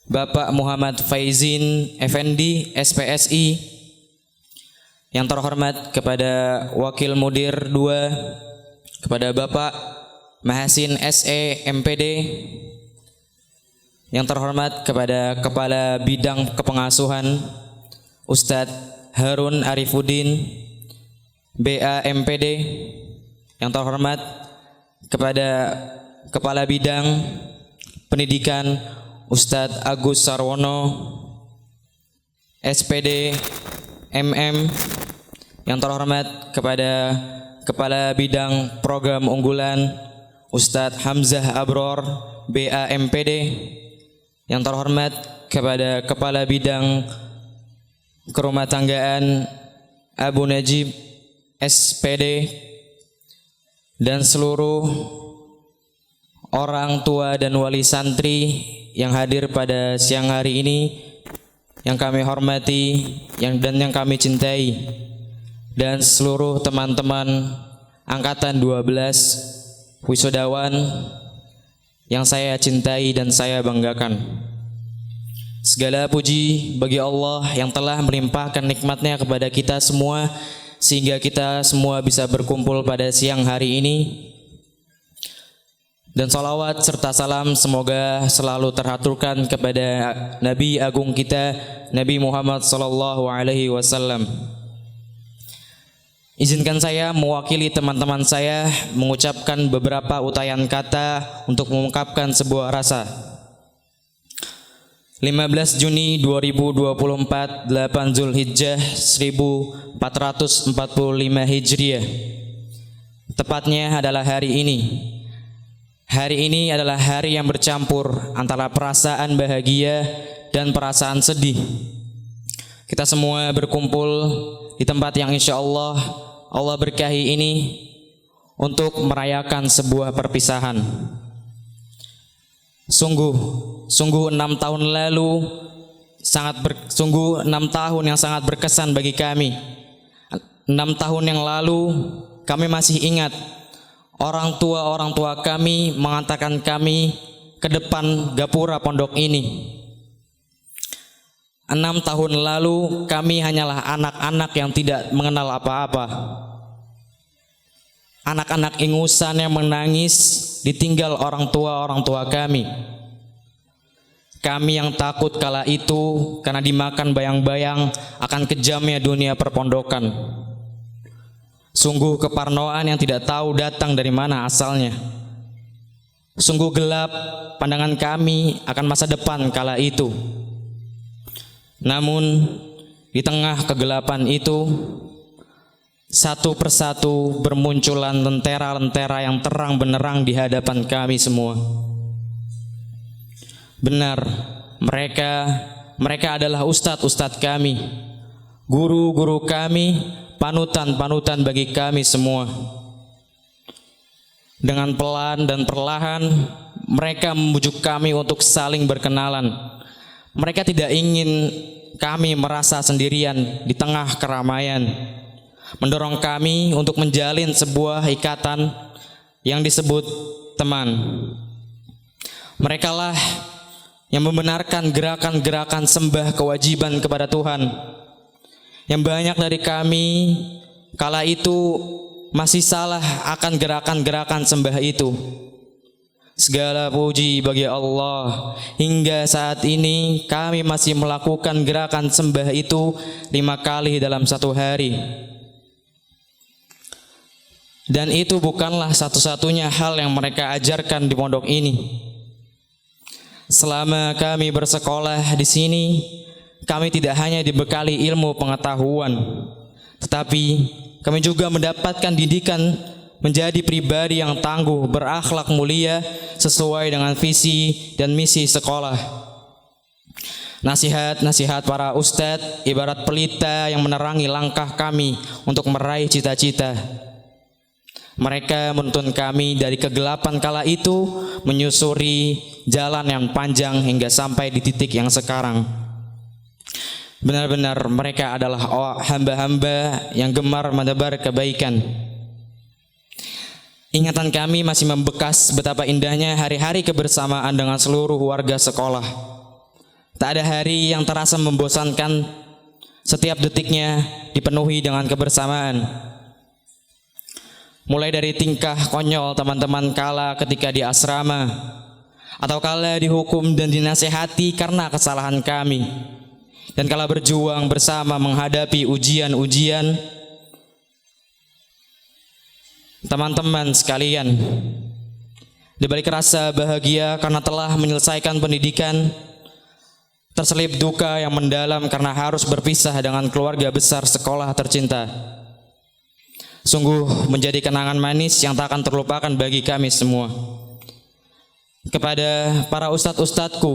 Bapak Muhammad Faizin Effendi SPSI. Yang terhormat kepada Wakil Mudir 2, kepada Bapak Mahasin SE MPD. Yang terhormat kepada Kepala Bidang Kepengasuhan Ustadz Harun Arifuddin BA MPD. Yang terhormat kepada Kepala Bidang Pendidikan Ustadz Agus Sarwono SPD MM. Yang terhormat kepada Kepala Bidang Program Unggulan Ustadz Hamzah Abror BA MPD. Yang terhormat kepada Kepala Bidang Kerumah Tanggaan Abu Najib SPD, dan seluruh orang tua dan wali santri yang hadir pada siang hari ini, yang kami hormati yang kami cintai, dan seluruh teman-teman angkatan 12 wisudawan yang saya cintai dan saya banggakan. Segala puji bagi Allah yang telah melimpahkan nikmatnya kepada kita semua sehingga kita semua bisa berkumpul pada siang hari ini. Dan salawat serta salam semoga selalu terhaturkan kepada Nabi Agung kita, Nabi Muhammad SAW. Izinkan saya mewakili teman-teman saya mengucapkan beberapa utayan kata untuk mengungkapkan sebuah rasa. 15 Juni 2024, 8 Zulhijjah 1445 Hijriah. Tepatnya adalah hari ini. Hari ini adalah hari yang bercampur antara perasaan bahagia dan perasaan sedih. Kita semua berkumpul di tempat yang insya Allah berkahi ini untuk merayakan sebuah perpisahan. Sungguh 6 tahun lalu sungguh 6 tahun yang sangat berkesan bagi kami. 6 tahun yang lalu kami masih ingat orang tua kami mengantarkan kami ke depan gapura pondok ini. 6 tahun lalu kami hanyalah anak-anak yang tidak mengenal apa-apa. Anak-anak ingusan yang menangis ditinggal orang tua kami. Kami yang takut kala itu karena dimakan bayang-bayang akan kejamnya dunia perpondokan. Sungguh keparnoan yang tidak tahu datang dari mana asalnya. Sungguh gelap pandangan kami akan masa depan kala itu. Namun di tengah kegelapan itu, satu persatu bermunculan lentera-lentera yang terang benderang di hadapan kami semua. Benar, mereka adalah ustadz-ustadz kami, guru-guru kami, panutan-panutan bagi kami semua. Dengan pelan dan perlahan, mereka membujuk kami untuk saling berkenalan. Mereka tidak ingin kami merasa sendirian di tengah keramaian, mendorong kami untuk menjalin sebuah ikatan yang disebut teman. Merekalah yang membenarkan gerakan-gerakan sembah kewajiban kepada Tuhan, yang banyak dari kami kala itu masih salah akan gerakan-gerakan sembah itu. Segala puji bagi Allah, hingga saat ini kami masih melakukan gerakan sembah itu 5 kali dalam satu hari. Dan itu bukanlah satu-satunya hal yang mereka ajarkan di pondok ini. Selama kami bersekolah di sini, kami tidak hanya dibekali ilmu pengetahuan, tetapi kami juga mendapatkan didikan menjadi pribadi yang tangguh, berakhlak mulia sesuai dengan visi dan misi sekolah. Nasihat-nasihat para ustadz ibarat pelita yang menerangi langkah kami untuk meraih cita-cita. Mereka menuntun kami dari kegelapan kala itu menyusuri jalan yang panjang hingga sampai di titik yang sekarang. Benar-benar mereka adalah hamba-hamba yang gemar menebar kebaikan. Ingatan kami masih membekas betapa indahnya hari-hari kebersamaan dengan seluruh warga sekolah. Tak ada hari yang terasa membosankan, setiap detiknya dipenuhi dengan kebersamaan. Mulai dari tingkah konyol teman-teman kala ketika di asrama, atau kala dihukum dan dinasehati karena kesalahan kami, dan kala berjuang bersama menghadapi ujian-ujian. Teman-teman sekalian, di balik rasa bahagia karena telah menyelesaikan pendidikan, terselip duka yang mendalam karena harus berpisah dengan keluarga besar sekolah tercinta. Sungguh menjadi kenangan manis yang tak akan terlupakan bagi kami semua. Kepada para ustadz-ustadzku,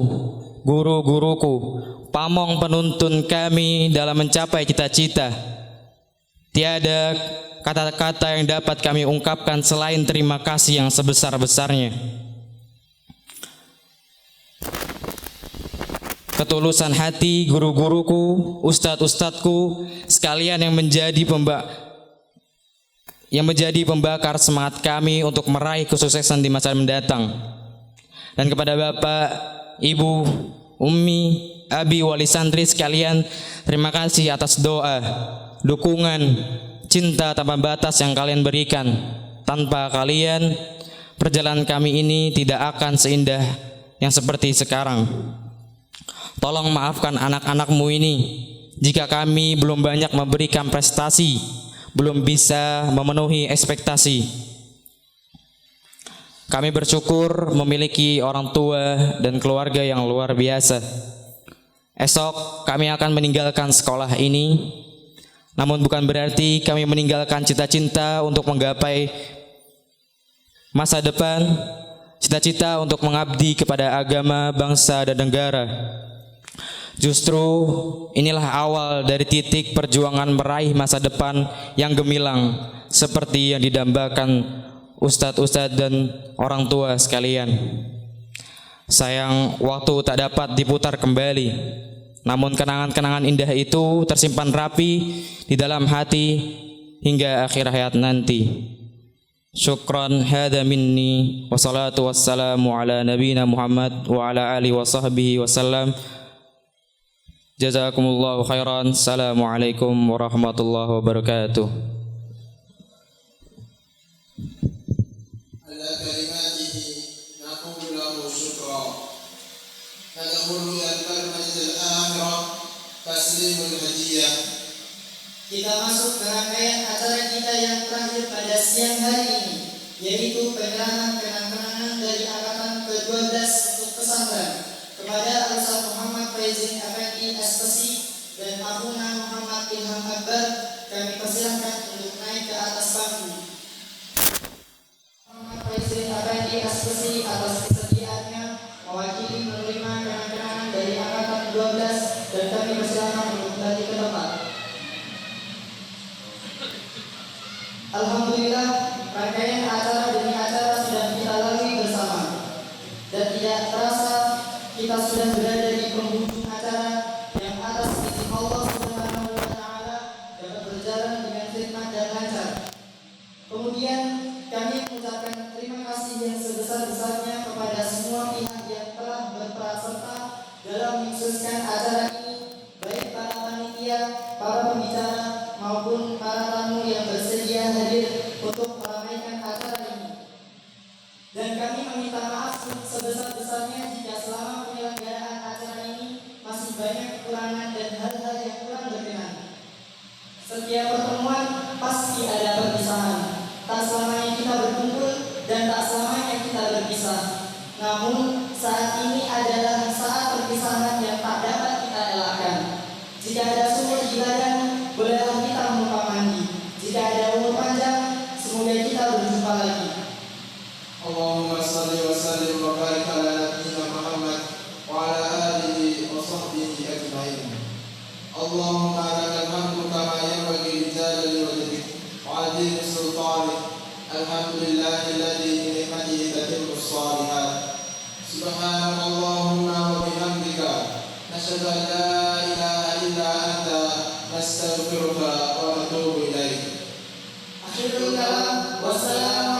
guru-guruku, pamong penuntun kami dalam mencapai cita-cita, tiada kata-kata yang dapat kami ungkapkan selain terima kasih yang sebesar-besarnya. Ketulusan hati guru-guruku, ustadz-ustadzku sekalian yang menjadi pembakar semangat kami untuk meraih kesuksesan di masa mendatang. Dan kepada Bapak, Ibu, Ummi, Abi, wali santri sekalian, terima kasih atas doa, dukungan, cinta tanpa batas yang kalian berikan. Tanpa kalian, perjalanan kami ini tidak akan seindah yang seperti sekarang. Tolong maafkan anak-anakmu ini jika kami belum banyak memberikan prestasi, belum bisa memenuhi ekspektasi. Kami bersyukur memiliki orang tua dan keluarga yang luar biasa. Esok kami akan meninggalkan sekolah ini, namun bukan berarti kami meninggalkan cita-cita untuk menggapai masa depan, cita-cita untuk mengabdi kepada agama, bangsa, dan negara. Justru inilah awal dari titik perjuangan meraih masa depan yang gemilang seperti yang didambakan ustadz-ustadz dan orang tua sekalian. Sayang waktu tak dapat diputar kembali, namun kenangan-kenangan indah itu tersimpan rapi di dalam hati hingga akhir hayat nanti. Syukran hadza minni wassalatu wassalamu ala nabiyina Muhammad wa ala alihi wa sahbihi wasallam. Jazakumullahu khairan. Assalamualaikum warahmatullahi wabarakatuh. Ala kalimatihi naqulu lahu syukra. Nadkhulu al-barnaamij al-akhir taslimul hadiyah. Kita masuk ke rangkaian acara kita yang terakhir pada siang hari ini, yaitu penyerahan kenang-kenangan dari angkatan ke-12 untuk pesantren kepada Al-Ustaz Muhammad Faizin Effendi SPSI dan Abuna Muhammad Ilham Akbar. Kami persilahkan untuk naik ke atas panggung. Muhammad Faizin Effendi SPSI atas kesediaannya mewakili menerima kenang-kenangan dari angkatan 12 dan kami persilahkan untuk kembali ke tempat. Alhamdulillah, rangkaian acara demi acara sudah kita lalui bersama dan tidak terasa kita sudah berada di penghujung acara yang atas izin Allah Subhanahu wa Ta'ala dapat berjalan dengan khidmat dan lancar. Kemudian kami mengucapkan terima kasih yang sebesar-besarnya kepada semua pihak yang telah berperan serta dalam mensukseskan acara ini, baik para panitia, para pembicara maupun para tamu yang bersedia hadir untuk meramaikan acara ini. Dan kami meminta maaf sebesar-besarnya jika selama penyelenggaraan acara ini masih banyak kekurangan dan hal-hal yang kurang berkenan. Setiap pertemuan pasti ada perpisahan. Tak selamanya kita berkumpul dan tak selamanya kita berpisah. Namun saat ini adalah saat perpisahan yang tak dapat kita elakkan. Jika ada sumur di ladang, bolehlah kita menumpang mandi. Jika ada umur panjang, semoga kita berjumpa lagi. Allahumma salli wa sallim wa barik ala nabiyyina Muhammad wa ala alihi wa sahbihi ajma'in. Allahumma lakal hamdu kama yanbaghi li jalali wajhik wa 'azimi sultanik. Alhamdulillahilladzi bi ni'matihi tatimmu shalihat. Subhanallahumma wa bihamdika nashhadu an la ilaha illa anta nastaghfiruka wa natubu ilaik. Akhirul kalam, wassalamu